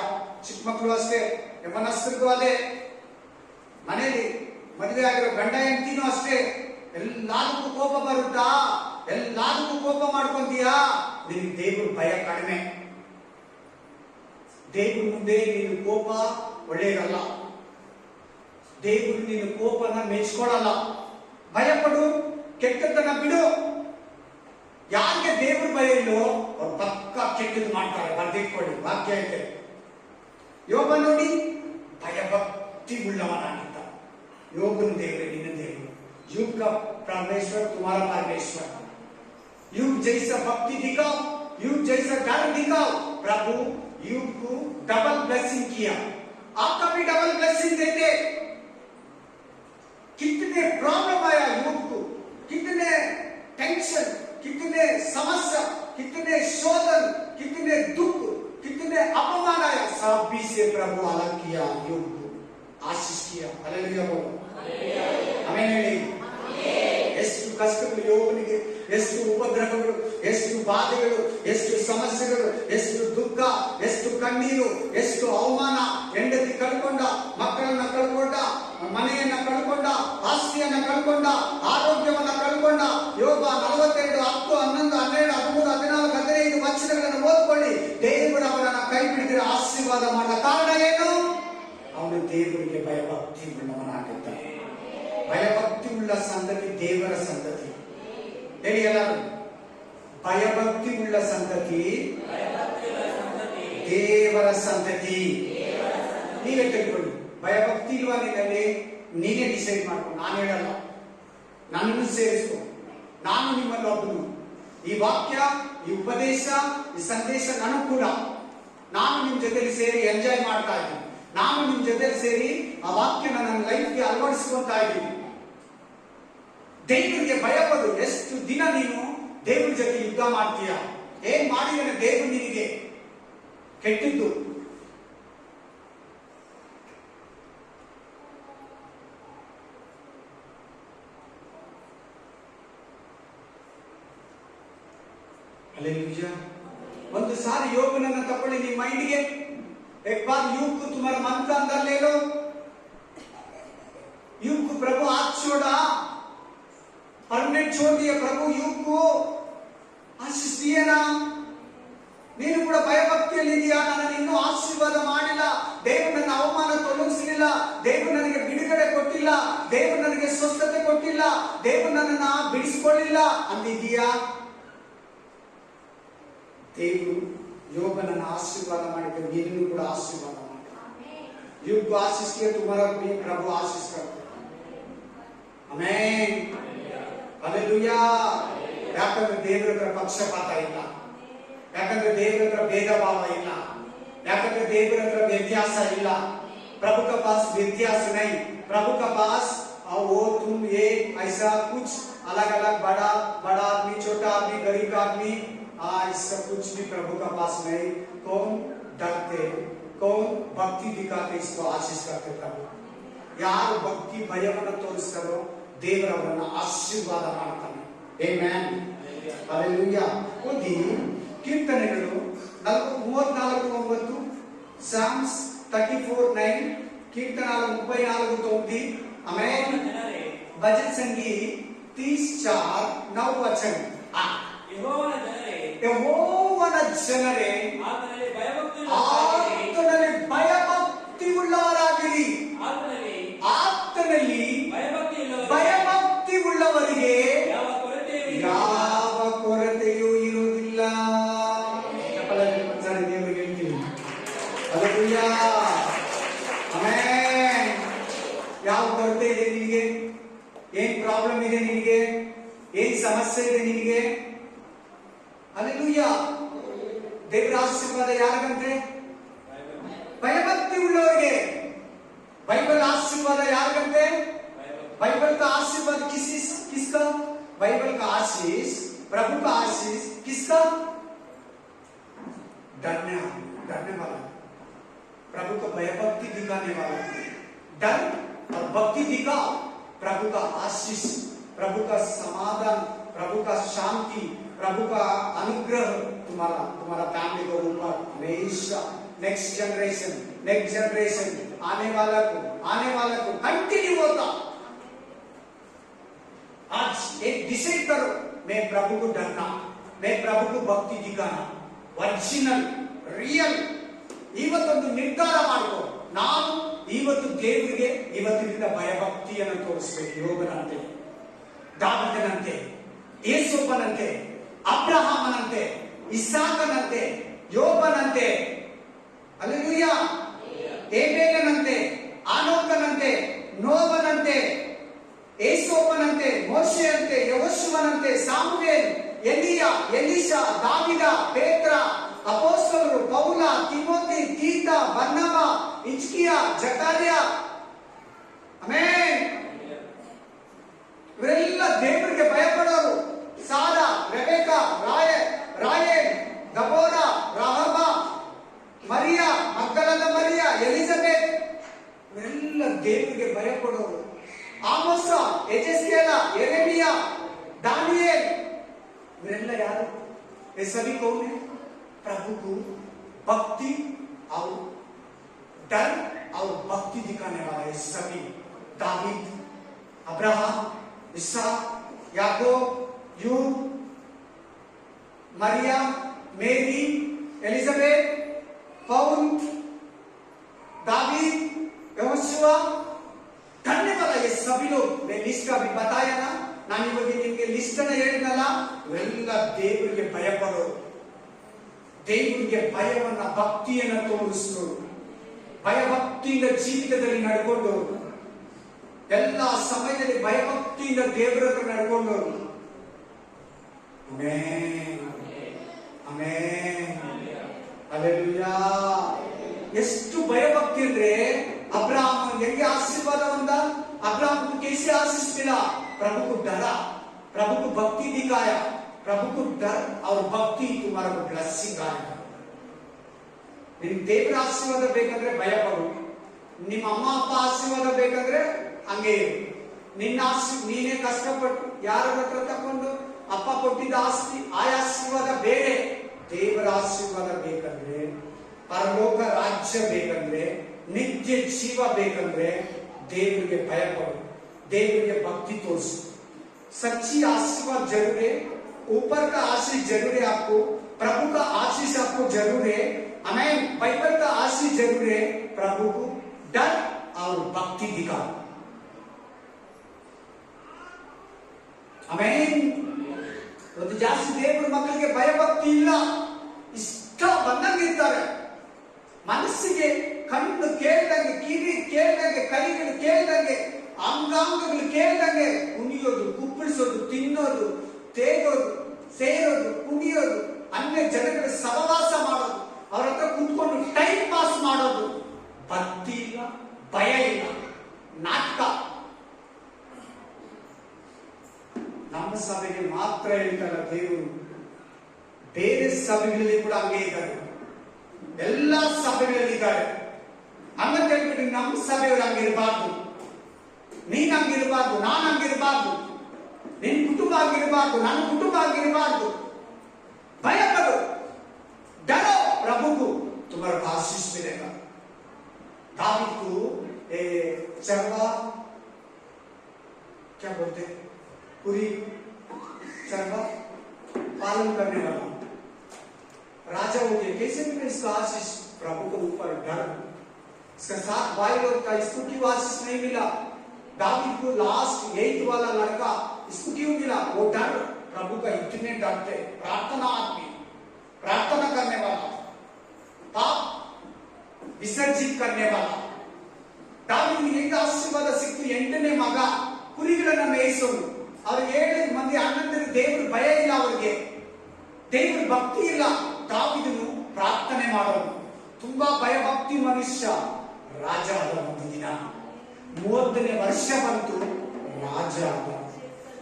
ಚಿಕ್ಕ ಮಕ್ಕಳು ಅಷ್ಟೇ, ಯಮನಸ್ಥರಿಗೂ ಅದೇ, ಮನೆಯಲ್ಲಿ ಮದುವೆ ಆಗಿರೋ ಗಂಡ ಹೆಂಡತಿನೂ ಅಷ್ಟೇ. ಎಲ್ಲದಕ್ಕೂ ಕೋಪ ಬರುತ್ತಾ? ಎಲ್ಲದಕ್ಕೂ ಕೋಪ ಮಾಡ್ಕೊಂತೀಯಾ? ನಿನಗೆ ದೇವರು ಭಯ ಕಡಿಮೆ. ದೇವ್ರ ಮುಂದೆ ನೀನು ಕೋಪ ಒಳ್ಳೆಯದಲ್ಲ. ದೇವರು ನಿನ್ನ ಕೋಪನ ಮೆಚ್ಕೊಳ್ಳಲ್ಲ. ಭಯಪಡು, ಕೆಟ್ಟದ್ದನ್ನ ಬಿಡು. ಯಾರಿಗೆ ದೇವ್ರ ಭಯ ಇಲ್ಲೋ ಅವ್ರು ಪಕ್ಕ ಕೆಟ್ಟದ್ದು ಮಾಡ್ತಾರೆ. ಬರ್ದಿಟ್ಕೊಳ್ಳಿ, ವಾಕ್ಯ ಐತೆ. ಯೋಬ ನೋಡಿ ಭಯಭಕ್ತಿ ಉಳ್ಳವನಾಗಿದ್ದ. ಯೋಬನ ದೇವರೇ ನಿನ್ನ ದೇವರು. युग का परमेश्वर तुम्हारा परमेश्वर. युग जैसा भक्ति दिखाओ, युग जैसा डर दिखाओ. प्रभु युग को डबल ब्लेसिंग किया, आपका भी डबल ब्लेसिंग देते. कितने प्रॉब्लम आया युग को, कितने टेंशन, कितने समस्या, कितने शोधन, कितने दुख, कितने अपमान आया, सब भी से प्रभु अलग किया, युग को आशीष किया. हालेलुया बोलो. ಆಮೆನ್ ಹೇಳಿ. ಎಷ್ಟು ಕಷ್ಟಗಳು ಯೋಬನಿಗೆ, ಎಷ್ಟು ಉಪದ್ರವಗಳು, ಎಷ್ಟು ಬಾಧೆಗಳು, ಎಷ್ಟು ಸಮಸ್ಯೆಗಳು, ಎಷ್ಟು ದುಃಖ, ಎಷ್ಟು ಕಣ್ಣೀರು, ಎಷ್ಟು ಅವಮಾನ. ಹೆಂಡತಿ ಕಳ್ಕೊಂಡ, ಮಕ್ಕಳನ್ನ ಕಳ್ಕೊಂಡ, ಮನೆಯನ್ನ ಕಳ್ಕೊಂಡ, ಆಸ್ತಿಯನ್ನ ಕಳ್ಕೊಂಡ, ಆರೋಗ್ಯವನ್ನ ಕಳ್ಕೊಂಡ. ಯೋಬ 42, 10, 11, 12, 13, 14, 15 ವಚನಗಳನ್ನು ಓದ್ಕೊಳ್ಳಿ. ದೇವರು ಅವರನ್ನ ಕೈ ಬಿಡಿದ್ರೆ ಆಶೀರ್ವಾದ ಮಾಡೋ ಕಾರಣ ಏನು? ಅವನು ದೇವರಿಗೆ ಭಯಭಕ್ತಿ ಉಳ್ಳವನಾಗಿದ್ದಾನೆ. ಭಯಭಕ್ತಿ ಉಳ್ಳ ಸಂತತಿ ದೇವರ ಸಂತತಿ. ಹೇಳಿ ಎಲ್ಲರೂ, ಭಯಭಕ್ತಿ ಉಳ್ಳ ಸಂತತಿ ದೇವರ ಸಂತತಿ. ನೀವೇ ತಿಳ್ಕೊಳ್ಳಿ. ಭಯಭಕ್ತಿ ಇಲ್ವಾ ನಿನ್ನಲ್ಲಿ? ನೀನೇ ಡಿಸೈಡ್ ಮಾಡ್ಕೊಂಡು. ನಾನು ಹೇಳಲ್ಲ, ನನ್ನನ್ನು ಸೇರಿಸ್ಕೊ. ನಾನು ನಿಮ್ಮಲ್ಲಿ ಒಬ್ಬನು. ಈ ವಾಕ್ಯ ಈ ಉಪದೇಶ, ಈ ಸಂದೇಶ ಅನುಕೂಲ. ನಾನು ನಿಮ್ ಜೊತೆಲಿ ಸೇರಿ ಎಂಜಾಯ್ ಮಾಡ್ತಾ ಇದ್ದೀನಿ. ನಾನು ನಿಮ್ ಜೊತೆಲಿ ಸೇರಿ ಆ ವಾಕ್ಯನ ನನ್ನ ಲೈಫ್ಗೆ ಅಳವಡಿಸ್ಕೊಂತಾ ಇದ್ದೀನಿ. ದೇವರಿಗೆ ಭಯಪಡು. ಎಷ್ಟು ದಿನ ನೀನು ದೇವರ ಜೊತೆ ಯುದ್ಧ ಮಾಡ್ತೀಯ? ಏನ್ ಮಾಡಿದಾನೆ ದೇವರು ನಿನಗೆ ಕೆಟ್ಟಿದ್ದು? ಒಂದು ಸಾರಿ ಯೋಗನನ್ನ ತಕೊಳ್ಳಿ ನಿಮ್ಮ ಮೈಂಡ್ಗೆ. एक बार युग को तुम्हारा मन का अंदर ले लो. युग को प्रभु हाथ छोड़ा, परमानेंट छोड़ दिया प्रभु. युग को आशीष दिए ना. ನೀನು ಕೂಡ ಭಯಭಕ್ತಿಯಲ್ಲಿದೆಯಾ? ನಾನು ಇನ್ನೂ ಆಶೀರ್ವಾದ ಮಾಡಿಲ್ಲ, ದೇವರು ನನ್ನ ಅವಮಾನ ತೊಲಗಿಸಲಿಲ್ಲ, ದೇವರು ನನಗೆ ಬಿಡುಗಡೆ ಕೊಟ್ಟಿಲ್ಲ, ದೇವರು ನನಗೆ ಸ್ವಸ್ಥತೆ ಕೊಟ್ಟಿಲ್ಲ, ದೇವರು ನನ್ನನ್ನು ಬಿಡಿಸಿಕೊಳ್ಳಿಲ್ಲ ಅಂದಿದೀಯಾ? ದೇವರು ಯೋಗನನ್ನು ಆಶೀರ್ವಾದ ಮಾಡಿದ್ರೆ ನೀನು ಕೂಡ ಆಶೀರ್ವಾದ ಮಾಡಿ. युग को आशीष किया, तुम्हारा भी प्रभु आशीष करते. आमेन, हालेलुया. ಯಾಕಂದ್ರೆ ದೇವರ ಹತ್ರ ಪಕ್ಷಪಾತ ಇಲ್ಲ, ಯಾಕಂದ್ರೆ ದೇವರ ಹತ್ರ ಭೇದ ಭಾವ ಇಲ್ಲ, ಯಾಕಂದ್ರೆ ದೇವರ ಹತ್ರ ವ್ಯತ್ಯಾಸ ಇಲ್ಲ. प्रभु का पास व्यत्यास नहीं. प्रभु का पास वो तुम ये ऐसा कुछ अलग अलग बड़ा बड़ा आदमी, छोटा आदमी, गरीब आदमी, इसका कुछ भी प्रभु का पास नहीं. कौन डरते, कौन भक्ति दिखाते, इसको आशीष करते प्रभु. ಯಾರು ಭಕ್ತಿ ಭಯವನ್ನು ತೋರಿಸ್ತಾರೋ ದೇವರವರನ್ನು ಆಶೀರ್ವಾದ ಮಾಡ್ತಾನೆ. Amen, hallelujah. ಓದಿ ಕೀರ್ತನೆಗಳು 34:9, Psalms 34:9, ಕೀರ್ತನಾలు 34:9. ಆಮೆನ್. ಭಜನ್ ಸಂಗೀತ 30:4-9 ಯೆಹೋವನ ಜನರೇ ಆತನಲ್ಲಿ ಭಯಭಕ್ತಿ ಉಳ್ಳವರಾಗಿರಿ. ಆತನಲ್ಲಿ ಭಯಭಕ್ತಿ ಉಳ್ಳವರಿಗೆ ಯಾವ ಕೊರತೆಯೂ ಇರುವುದಿಲ್ಲ. ದೇವರಿಗೆ ಹೇಳ್ತೀನಿ, ಹಲ್ಲೆಲೂಯಾ, ಆಮೆನ್. ಯಾವ ಕೊರತೆ ಇದೆ ನಿನಗೆ? ಏನ್ ಪ್ರಾಬ್ಲಮ್ ಇದೆ ನಿನಗೆ? ಏನ್ ಸಮಸ್ಯೆ ಇದೆ ನಿನಗೆ? ಹಲ್ಲೆಲೂಯಾ. ದೇವರ ಆಶೀರ್ವಾದ ಯಾರಿಗಂತೆ? ಭಯಭಕ್ತಿ ಉಳ್ಳವರಿಗೆ. बाइबल आशीर्वाद यारिगंते? बाइबल का आशीर्वाद किसका? बाइबल का आशीष, प्रभु का आशीष किसका? डरने वाला, प्रभु का भयभक्ति दिखाने वाला. डर और भक्ति दिखाओ, प्रभु का आशीष, प्रभु का समाधान, प्रभु का शांति, प्रभु का अनुग्रह तुम्हारा फैमिली को ऊपर हमेशा. नेक्स्ट जनरेशन आने वाला को कंटिन्यू होता. आज एक डिसाइड करो, मैं प्रभु को डरना, मैं प्रभु को भक्ति दिखाना. ಒರಿಜಿನಲ್ ರಿಯಲ್ ಇವತ್ತೊಂದು ನಿರ್ಧಾರ ಮಾಡ್ಕೋ. ನಾನು ಇವತ್ತು ದೇವರಿಗೆ ಇವತ್ತಿನಿಂದ ಭಯಭಕ್ತಿಯನ್ನು ತೋರಿಸಬೇಕು. ಯೋಗನಂತೆ, ದಾವಿದನಂತೆ, ಯೇಸಪ್ಪನಂತೆ, ಅಬ್ರಹಾಮನಂತೆ, ಇಸಾಕನಂತೆ, ಯೋಬನಂತೆ, ಹಲ್ಲೆಲೂಯಾ, ಏಬೇಲನಂತೆ, ಆನೋಕನಂತೆ, ನೋವನಂತೆ, ಯೇಸಪ್ಪನಂತೆ, ಮೋಶೆಯಂತೆ, ಯೆಹೋಶುವನಂತೆ, ಸಾಮುವೇಲ್, ಎಲಿಯಾ, ಎಲೀಷಾ, ದಾವಿದ, ಪೇತ್ರ, ಅಪೊಸ್ತಲರು, ಪೌಲ, ತಿಮೋಥಿ, ತೀತ, ಬರ್ನಬ, ಹಿಜ್ಕೀಯ, ಜಕರ್ಯ. ಆಮೆನ್. ಇವರೆಲ್ಲ ದೇವರಿಗೆ ಭಯಪಡೋರು. ಸಾರಾ, ರೆಬೆಕಾ, ರಾಯೇಲ್, ದಬೋರಾ, ರಾಹಬ, ಮರಿಯಾ, ಮಗ್ದಲದ ಮರಿಯಾ, ಎಲಿಜಬೆತ್, ಇವರೆಲ್ಲ ದೇವರಿಗೆ ಭಯಪಡೋರು. ಆಮೋಸ, ಎಜೆಸ್ಕೇಲ, ಯೆರೆಮಿಯಾ, दानियल, ಇವರೆಲ್ಲ ಯಾರು? ये सभी कौन है? प्रभु को भक्ति और डर और भक्ति दिखाने वाला है सभी. दावीद, अब्राहम, इसहाक, याकूब, यूब, मरिया, मेरी, एलिजाबेथ, पौल, दावीद, यहोशुआ, करने वाला ये सभी लोग. मैं लिस्ट का भी बताया ना, ನಾನು ಇವಾಗ ನಿಮಗೆ ಲಿಸ್ಟ್ ಅನ್ನು ಹೇಳಿದ್ನಲ್ಲ. ಇವೆಲ್ಲ ದೇವರಿಗೆ ಭಯಪಡೋ, ದೇವರಿಗೆ ಭಯವನ್ನ ಭಕ್ತಿಯನ್ನು ತೋರಿಸೋರು, ಭಯಭಕ್ತಿಯಿಂದ ಜೀವಿತದಲ್ಲಿ ನಡ್ಕೊಂಡವರು, ಎಲ್ಲ ಸಮಯದಲ್ಲಿ ಭಯಭಕ್ತಿಯಿಂದ ದೇವರ ಹತ್ರ ನಡ್ಕೊಂಡವರು. ಆಮೆನ್. ಹಲ್ಲೆಲೂಯಾ. ಎಷ್ಟು ಭಯಭಕ್ತಿ ಅಂದ್ರೆ अब्राहम ಹೆಂಗೆ आशीर्वाद ಬಂದ. अब्राहम को कैसे आशीष मिला? प्रभु को डरा, प्रभु को भक्ति दिखाया, प्रभु को डर और भक्ति तुम्हारा को ब्लेसिंग आएगा. ನಿನ್ ದೇವರ ಆಶೀರ್ವಾದ ಬೇಕಂದ್ರೆ ಭಯ ಪಡು. ನಿಮ್ಮ ಅಮ್ಮ ಅಪ್ಪ ಆಶೀರ್ವಾದ ಬೇಕಂದ್ರೆ ಹಂಗೆ ಇರು. ನಿನ್ನ ನೀನೇ ಕಷ್ಟಪಟ್ಟು ಯಾರ ಹತ್ರ ತಕೊಂಡು ಅಪ್ಪ ಕೊಟ್ಟಿದ್ದ ಆಸ್ತಿ ಆ ಆಶೀರ್ವಾದ ಬೇರೆ. ದೇವರ ಆಶೀರ್ವಾದ ಬೇಕಂದ್ರೆ, ಪರಲೋಕ ರಾಜ್ಯ ಬೇಕಂದ್ರೆ, ನಿತ್ಯ ಜೀವ ಬೇಕಂದ್ರೆ ದೇವರಿಗೆ ಭಯ पड़ो, देवರಿಗೆ भक्ति तोड़ो. सच्ची आशीर्वाद जरूर है, ऊपर का आशीष जरूर है आपको, प्रभु का आशीष आपको जरूर है. आमीन. बाइबल का आशीष जरूर है. प्रभु को डर और भक्ति दिखाओ. ಆಮೆನ್. ಒಂದು ಜಾಸ್ತಿ ದೇವರ ಮಕ್ಕಳಿಗೆ ಭಯ ಭಕ್ತಿ ಇಲ್ಲ. ಇಷ್ಟ ಬಂದಂಗೆ ಇರ್ತಾರೆ. ಮನಸ್ಸಿಗೆ ಕಣ್ಣು ಕೇಳ್ದಂಗೆ, ಕಿವಿ ಕೇಳ್ದಂಗೆ, ಕೈಗಳು ಕೇಳ್ದಂಗೆ, ಅಂಗಾಂಗಗಳು ಕೇಳ್ದಂಗೆ ಕುಣಿಯೋದು, ಕುಪ್ಪಳಿಸೋದು, ತಿನ್ನೋದು, ತೇಗೋದು, ಸೇರೋದು, ಕುಣಿಯೋದು, ಅನ್ಯ ಜನಗಳ ಸಹವಾಸ ಮಾಡೋದು, ಅವ್ರ ಹತ್ರ ಕುತ್ಕೊಂಡು ಟೈಮ್ ಪಾಸ್ ಮಾಡೋದು. ಭಕ್ತಿ ಇಲ್ಲ, ಭಯ ಇಲ್ಲ, ನಾಟಕ. ನಮ್ಮ ಸಭೆಗೆ ಮಾತ್ರ ಹೇಳ್ತಾರೆ ದೇವರು, ಬೇರೆ ಸಭೆಗಳಲ್ಲಿ ಕೂಡ ಹಂಗೆ ಇದ್ದಾರೆ. ಎಲ್ಲಾ ಸಭೆಗಳಲ್ಲಿ ಇದ್ದಾರೆ. ಹಂಗಂತ ಹೇಳ್ಬಿಟ್ಟು ನಮ್ಮ ಸಭೆಯವರು ಹಂಗಿರಬಾರ್ದು, ನೀನ್ ಹಂಗಿರಬಾರ್ದು, ನಾನು ಹಂಗಿರಬಾರ್ದು, ನಿನ್ ಕುಟುಂಬ ಆಗಿರಬಾರ್ದು, ನನ್ನ ಕುಟುಂಬ ಆಗಿರಬಾರ್ದು. ಭಯ ಪಡು, डरो, प्रभु को तुम्हारा आशीष मिलेगा. दाऊद को चरवा क्या बोलते, पूरी चरवा पालन करने वाला राजा हो गया. कैसे मिले इसका आशीष? प्रभु के ऊपर डर. इसका साथ भाई लोग का, इसको क्यों आशीष नहीं मिला? दाऊद को लास्ट 8 वाला लड़का इसको क्यों मिला? वो डर, प्रभु का इतने डरते. प्रार्थना आदमी, प्रार्थना करने वाला, पाप विसर्जित करने वाला. दाऊदನಿಗೆ ಹೆಂಗ ಆಶೀರ್ವಾದ ಸಿಕ್ತು? 8ನೇ ಮಗ, ಕುರಿಗಳನ್ನ ಮೇಯಿಸೋನು. ಅವ್ರು 7 ಮಂದಿ ಅಣ್ಣಂದಿರು. ದೇವ್ರ ಭಯ ಇಲ್ಲ ಅವರಿಗೆ, ದೇವ್ರ ಭಕ್ತಿ ಇಲ್ಲ. ದಾವೀದನು ಪ್ರಾರ್ಥನೆ ಮಾಡೋನು, ತುಂಬಾ ಭಯಭಕ್ತಿ ಮನುಷ್ಯ. ರಾಜ ಆದ ಒಂದು ದಿನ 30ನೇ ವರ್ಷ ಬಂತು, ರಾಜ ಆದ.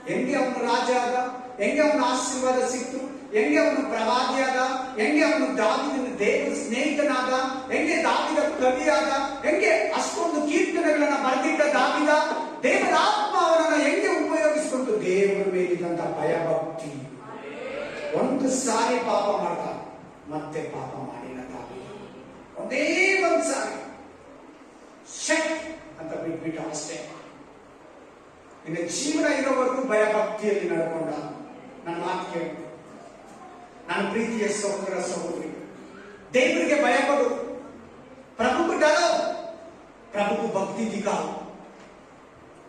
ಹೆಂಗೆ ಅವನು ರಾಜ ಆದ? ಹೆಂಗೆ ಅವನ ಆಶೀರ್ವಾದ ಸಿಕ್ತು? ಹೆಂಗೆ ಅವನು ಪ್ರವಾದಿ ಆದ? ಹೆಂಗೆ ಅವನು ದಾವೀದನ ದೇವರ ಸ್ನೇಹಿತನಾದ? ಹೆಂಗೆ ದಾವೀದ ಕವಿಯಾದ? ಹೆಂಗೆ ಅಷ್ಟೊಂದು ಕೀರ್ತನೆಗಳನ್ನ ಬರೆದಿದ್ದ ದಾವೀದ? ದೇವರ ಆತ್ಮ ಅವನನ್ನ ಹೆಂಗೆ ಉಪಯೋಗಿಸಿಕೊಂಡು ದೇವರ ಮೇಲಿದ್ದಂತ ಭಯಭಕ್ತಿ. ಒಂದು ಸಾರಿ ಪಾಪ ಮಾಡ್ದ, ಮತ್ತೆ ಪಾಪ ಮಾಡಿಲ್ಲ ದಾವೀದ. ಒಂದೇ ಒಂದು ಸಾರಿ ಶಕ್ ಅಂತ ಬಿಟ್ಬಿಟ್ಟು ಅಷ್ಟೇ. ಇನ್ನು ಜೀವನ ಇರೋವರೆಗೂ ಭಯಭಕ್ತಿಯಲ್ಲಿ ನಡ್ಕೊಂಡ. ನನ್ನ ಮಾತು ಕೇಳಿ, ನನ್ನ ಪ್ರೀತಿಯ ಸಹೋದರ ಸಹೋದರಿ, ದೇವರಿಗೆ ಭಯ ಪಡು, प्रभु को डरो, प्रभु को भक्ति दिखाओ.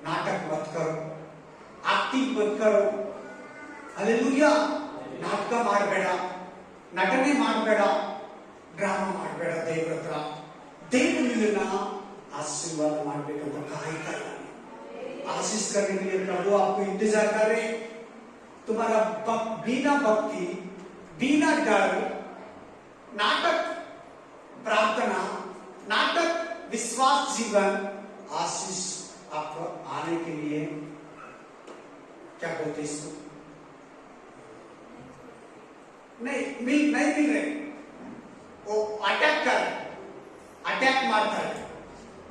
नाटक मत करो, एक्टिंग मत करो. हालेलुया. ನಾಟಕ ಮಾಡಬೇಡ, ನಟನೆ ಮಾಡಬೇಡ, ಡ್ರಾಮಾ ಮಾಡಬೇಡ. ದೇವರ ಹತ್ರ ದೇವರು ನಿನ್ನ ಆಶೀರ್ವಾದ ಮಾಡಬೇಕಂತ ಕಾಯ್ತಾ ಇದ್ದಾನೆ. आशीष करने के लिए प्रभु आपको इंतजार कर रहे हैं. तुम्हारा बिना भक्ति, बिना डर, नाटक प्रार्थना, नाटक विश्वास जीवन, आशीष आपको आने के लिए क्या बोलते इसको, नहीं मिल रहे. वो अटैक कर, अटैक मारता है.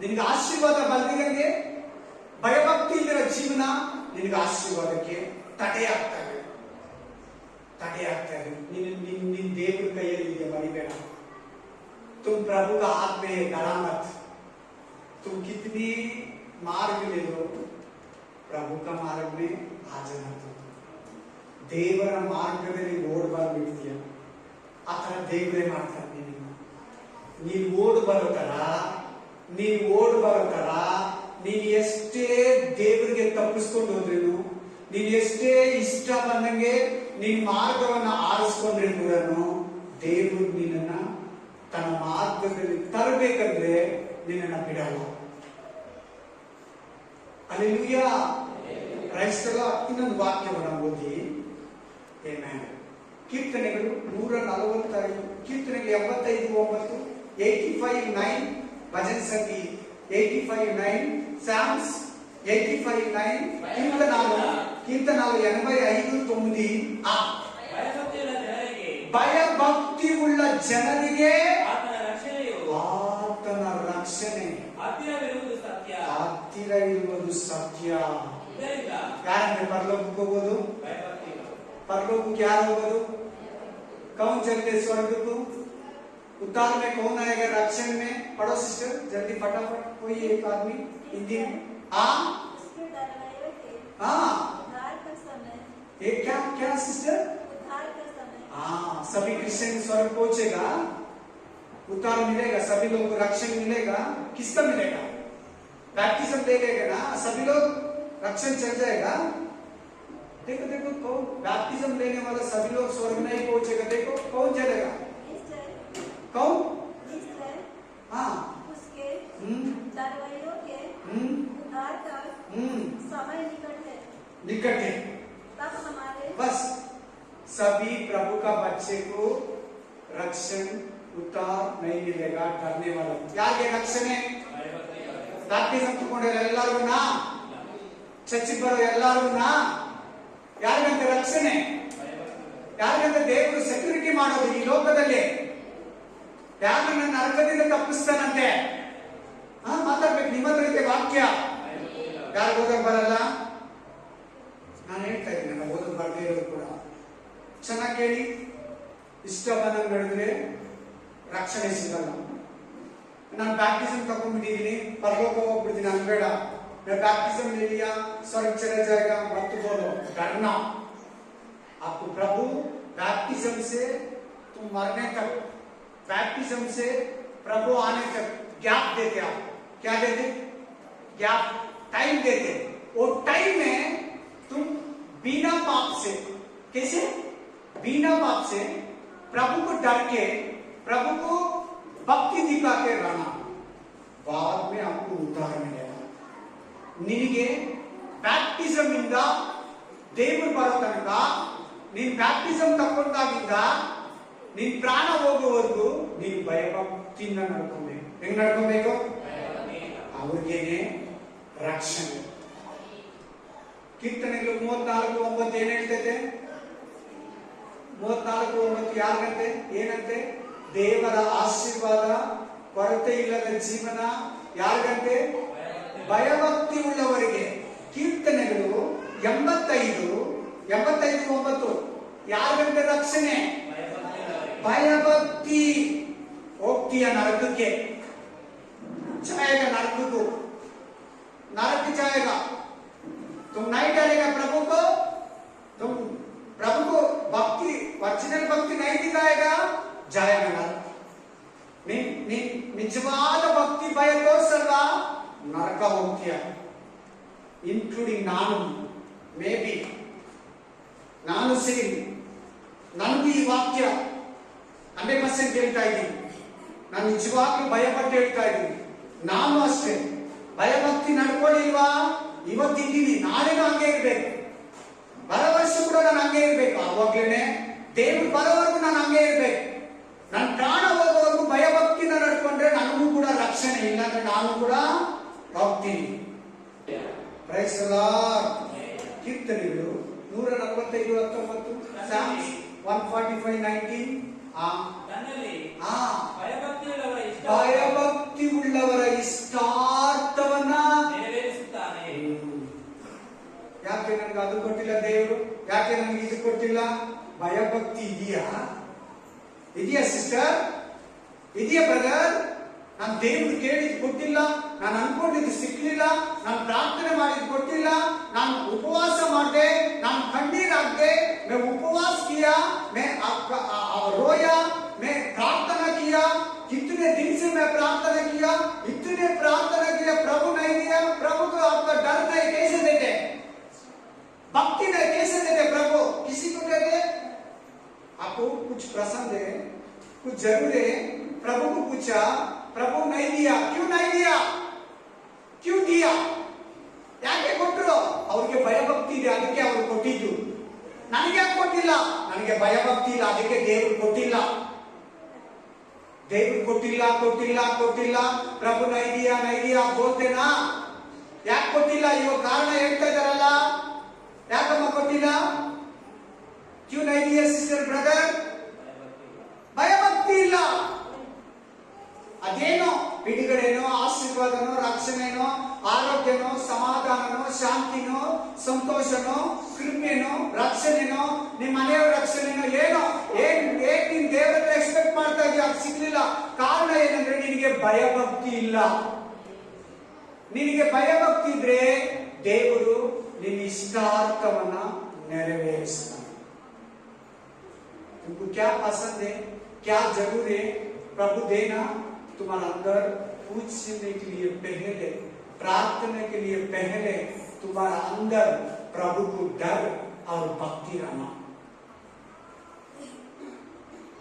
ನಿನಗೆ ಆಶೀರ್ವಾದ ಬಂದಿರಂಗೆ ಭಯಭಕ್ತಿ ಇಲ್ಲದ ಜೀವನ ನಿನಗೆ ಆಶೀರ್ವಾದಕ್ಕೆ ತಡೆಯಾಗ್ತಾ ಇದೆ. ನಿನ್ನ ದೇವರ ಕೈಯಲ್ಲಿ ಇದೆ, ಮರಿಬೇಡ. तुम प्रभु का हाथ में डरा मत. तुम कितनी मार्ग ले लो, प्रभु का मार्ग में आ जाना. ದೇವರ ಮಾರ್ಗದಲ್ಲಿ ಓಡಬಾರ್ಬಿಡ್ತೀಯ. ಆ ತರ ದೇವರೇ ಮಾಡ್ತಾರೆ. ನೀನು ಓಡ್ ಬರೋ ತರ ನೀನು ಎಷ್ಟೇ ದೇವರಿಗೆ ತಪ್ಪಿಸ್ಕೊಂಡು ಹೋದ್ರೇನು, ನೀನು ಎಷ್ಟೇ ಇಷ್ಟ ಬಂದಂಗೆ ನಿನ್ ಮಾರ್ಗವನ್ನ ಆರಿಸ್ಕೊಂಡ್ರೆ ಕೂಡ ದೇವರು ನಿನ್ನನ್ನ ತನ್ನ ಮಾರ್ಗದಲ್ಲಿ ತರಬೇಕಂದ್ರೆ ನಿನ್ನನ್ನ ಬಿಡಲ್ಲ. ಹಲ್ಲೆಲೂಯಾ. ಕ್ರೈಸ್ತರ ಇನ್ನೊಂದು ವಾಕ್ಯವನ್ನು ಓದಿ. ಆಮೆನ್. ಕೀರ್ತನೆಗಳು 145, ಕೀರ್ತನೆಗಳು 75:9, 85:9, ಭಜನ್ ಸಂಧಿ 85:9, ಸ್ಯಾಮ್ಸ್ 85:9, కీర్తనాలు 85:9. ಭಯಭಕ್ತಿ ಉಳ್ಳ ಜನರಿಗೆ ಆತನ ರಕ್ಷಣೆ ಹತ್ತಿರ ಇರುವುದು ಸತ್ಯ. ಯಾರಂದ್ರೆ ಪರಲೋಕಕ್ಕೆ ಹೋಗೋದು? परलोक क्या होगा? कौन चलते स्वर्ग को? उद्धार में कौन आएगा? रक्षण में पढ़ो सिस्टर जल्दी फटाफट, कोई एक आदमी हिंदी में. हाँ हाँ, ये क्या क्या सिस्टर? हाँ, सभी क्रिश्चियन स्वर्ग पहुंचेगा, उद्धार मिलेगा, सभी लोगों को रक्षण मिलेगा. किसका मिलेगा? बैप्टिज्म ले लेगा ना, सभी लोग रक्षण चल जाएगा. देखो देखो कौन बैप्टिज्म लेने वाला सभी लोग स्वर्ग नहीं पहुंचेगा. देखो कौन चलेगा? कौन? हाँ, उसके दरवाजों के उद्धार का समय निकट है. तब हमारे बस सभी प्रभु का बच्चे को रक्षण उद्धार नहीं मिलेगा. डरने वाला ಯಾರಿಗೆ ರಕ್ಷಣೆ? ಬ್ಯಾಪ್ಟಿಸಮ್ ತಗೊಂಡಿರೋ ಎಲ್ಲರಿಗೂ ನಾ, ಚರ್ಚಿಗೆ ಬರೋ ಎಲ್ಲರಿಗೂ ನಾ. ಯಾರಿಗಂತ ರಕ್ಷಣೆ? ಯಾರಿಗಂತ ದೇವರು ಸೆಕ್ಯೂರಿಟಿ ಮಾಡೋದು ಈ ಲೋಕದಲ್ಲಿ? ಯಾರನ್ನ ನರಕದಿಂದ ತಪ್ಪಿಸ್ತಾನಂತೆ? ಮಾತಾಡ್ಬೇಕು ನಿಮ್ಮ ಹತ್ರ ಐತೆ ವಾಕ್ಯ. ಯಾರು ಓದಕ್ ಬರಲ್ಲ? ನಾನು ಹೇಳ್ತಾ ಇದ್ದೀನಿ, ನಾನು ಓದಕ್ ಬರ್ದೇ ಇರೋದು ಕೂಡ ಚೆನ್ನಾಗಿ ಕೇಳಿ. ಇಷ್ಟ ಬಂದಂಗೆ ನಡೆದ್ರೆ ರಕ್ಷಣೆ ಸಿಗಲ್ಲ. ನಾನು ಬ್ಯಾಪ್ಟಿಸಮ್ ತಗೊಂಡ್ಬಿಟ್ಟಿದ್ದೀನಿ, ಪರಲೋಕ ಹೋಗ್ಬಿಡ್ತೀನಿ ಅನ್ಬೇಡ. बैप्टिज्म ले लिया, स्वर्ग चला जाएगा, मत बोलो, डरना. आपको प्रभु बैप्टिज्म से तुम मरने तक, बैप्टिज्म से प्रभु आने तक गैप देते. आप क्या देते? गैप, टाइम देते. वो टाइम में तुम बिना पाप से, कैसे? बिना पाप से प्रभु को डर के, प्रभु को भक्ति दिखा के रहना. बाद में आपको उद्धार मिलेगा. ನಿನಗೆ ಬ್ಯಾಪ್ಟಿಸಮ್ ಇಂದ ದೇವರು ಬರೋ ತನಕ, ನೀನ್ ಬ್ಯಾಪ್ಟಿಸಮ್ ತಗೊಂಡಾಗಿಂದ ನಿನ್ ಪ್ರಾಣ ಹೋಗುವವರೆಗೂ ನೀನು ಭಯಭಕ್ತಿಯಿಂದ ನಡ್ಕೊಬೇಕು. ಹೆಂಗ್ ನಡ್ಕೊಬೇಕು? ಅವ್ರಿಗೇನೆ ರಕ್ಷಣೆ. ಕೀರ್ತನೆಗಳು 34:9 ಏನ್ ಹೇಳ್ತೈತೆ? 34:9 ಯಾರಿಗಂತೆ? ಏನಂತೆ? ದೇವರ ಆಶೀರ್ವಾದ, ಕೊರತೆ ಇಲ್ಲದ ಜೀವನ ಯಾರಿಗಂತೆ? ಭಯಭಕ್ತಿ ಉಳ್ಳವರಿಗೆ. ಕೀರ್ತನೆಗಳು 85:9 ಯಾರಿಗಂತೆ ರಕ್ಷಣೆ? ಭಯಭಕ್ತಿ. ಹೋಗ್ತೀಯ ನರಕಕ್ಕೆ, जाएगा नरक को, नरक जाएगा. तुम नहीं डरेगा प्रभु को, तुम प्रभु को भक्ति, ओरिजिनल भक्ति नहीं दिखाएगा, जाएगा नरक. ನಿಜವಾದ ಭಕ್ತಿ ಭಯ ತೋರಿಸಲ್ಲ, ನರಕ ಹೋಗ್ತೀಯ. ಇನ್ಕ್ಲೂಡಿಂಗ್ ನಾನು, ಮೇ ಬಿ ನಾನು ಸೇರಿ, ನನಗೂ ಈ ವಾಕ್ಯ 100% ಹೇಳ್ತಾ ಇದ್ದೀನಿ. ನಾನು ನಿಜವಾಗ್ಲೂ ಭಯಪಟ್ಟು ಹೇಳ್ತಾ ಇದ್ದೀನಿ. ನಾನು ಅಷ್ಟೇ ಭಯಭಕ್ತಿ ನಡ್ಕೊಳ್ಳಿಲ್ವಾ? ಇವತ್ತಿದ್ದೀನಿ, ನಾಳೆನೂ ಹಂಗೆ ಇರ್ಬೇಕು, ಬರೋ ವರ್ಷ ಕೂಡ ನಾನು ಹಂಗೆ ಇರ್ಬೇಕು. ಆವಾಗ್ಲೇನೆ ದೇವ್ರು ಬರೋವರೆಗೂ ನಾನು ಹಂಗೆ ಇರ್ಬೇಕು. ನನ್ನ ಪ್ರಾಣ ಹೋಗೋವರೆಗೂ ಭಯಭಕ್ತಿನ ನಡ್ಕೊಂಡ್ರೆ ನನಗೂ ಕೂಡ ರಕ್ಷಣೆ, ಇಲ್ಲಾಂದ್ರೆ ನಾನು ಕೂಡ ಹೋಗ್ತೀನಿ. Praise the Lord. ಕೀರ್ತನೆಗಳು 145:19, ಸಾಮ್ಸ್ 145:19. ಭಯಭಕ್ತಿ ಉಳ್ಳವರ ಇಷ್ಟಾರ್ಥವನ್ನ ನೆರವೇರಿಸುತ್ತಾನೆ. ಯಾಕೆ ನನಗೆ ಅದು ಕೊಟ್ಟಿಲ್ಲ ದೇವರು? ಯಾಕೆ ನನಗೆ ಇದು ಕೊಟ್ಟಿಲ್ಲ? ಭಯಭಕ್ತಿ ಇದೆಯಾ? ಇದೆಯಾ ಸಿಸ್ಟರ್? ಇದೆಯಾ ಬ್ರದರ್? ನಾನು ದೇವ್ರು ಕೇಳಿದ್ ಕೊಟ್ಟಿಲ್ಲ, ನಾನು ಅನ್ಕೊಂಡಿದ್ದು ಸಿಕ್ಲಿಲ್ಲ, ನಾನು ಪ್ರಾರ್ಥನೆ ಮಾಡಿದ್ ಕೊಟ್ಟಿಲ್ಲ, ನಾನು ಉಪವಾಸ ಮಾಡಿದೆ, ನಾನು ಕಣ್ಣೀರಾಗ್ದೆ, मैं उपवास किया, मैं रोया, मैं प्रार्थना किया, कितने दिन से मैं प्रार्थना किया, इतने प्रार्थना किया, प्रभु नहीं दिया. प्रभु को आपका डर नहीं, कैसे देते? भक्ति नहीं कैसे देते? प्रभु किसी को देते? आपको कुछ पसंद है, कुछ जरूर है, प्रभु को पूछा, प्रभु नहीं दिया. क्यों नहीं दिया? क्यों दिया? ಯಾಕೆ ಕೊಟ್ಟರು? ಅವ್ರಿಗೆ ಭಯಭಕ್ತಿ ಇದೆ, ಅದಕ್ಕೆ ಅವರು ಕೊಟ್ಟಿದ್ದು. ನನಗೆ ಯಾಕೆ ಕೊಟ್ಟಿಲ್ಲ? ನನಗೆ ಭಯಭಕ್ತಿ ಇಲ್ಲ, ಅದಕ್ಕೆ ದೇವರು ಕೊಟ್ಟಿಲ್ಲ. ದೇವರು ಕೊಟ್ಟಿಲ್ಲ ಕೊಟ್ಟಿಲ್ಲ ಕೊಟ್ಟಿಲ್ಲ. ಪ್ರಭು ನೈದಿಯಾ ಬೋಲ್ತೇನಾ? ಯಾಕೆ ಕೊಟ್ಟಿಲ್ಲ? ಇವಾಗ ಕಾರಣ ಹೇಳ್ತಾ ಇದಾರಲ್ಲ, ಯಾಕಮ್ಮ ಕೊಟ್ಟಿಲ್ಲ? ಕ್ಯೂ ನೈದಿಯಾ ಸಿಸ್ಟರ್ ಬ್ರದರ್? ಭಯಭಕ್ತಿ ಇಲ್ಲ. ಅದೇನೋ ಬಿಡುಗಡೆನೋ, ಆಶೀರ್ವಾದನೋ, ರಕ್ಷಣೆನೋ, ಆರೋಗ್ಯನೋ, ಸಮಾಧಾನನೋ, ಶಾಂತಿನೋ, ಸಂತೋಷನೋ, ಕೃಪೆನೋ, ರಕ್ಷಣೆನೋ, ನಿಮ್ಮ ಮನೆಯವರ ರಕ್ಷಣೆನೋ ಏನೋ ನೀನ್ ದೇವರನ್ನ ಎಕ್ಸ್ಪೆಕ್ಟ್ ಮಾಡ್ತಾ ಇದೀಯ, ಅದು ಸಿಗ್ಲಿಲ್ಲ. ಕಾರಣ ಏನಂದ್ರೆ ನಿನಗೆ ಭಯಭಕ್ತಿ ಇಲ್ಲ. ನಿನಗೆ ಭಯಭಕ್ತಿ ಇದ್ರೆ ದೇವರು ನಿನ್ನ ಇಷ್ಟಾರ್ಥವನ್ನ ನೆರವೇರಿಸ್ತಾನೆ. तुमको क्या पसंद है, क्या जरूर है, प्रभु देना। तुम्हारा अंदर पूछने के लिए पहले, प्रार्थना के लिए पहले तुम्हारा अंदर प्रभु को डर और भक्ति रहना।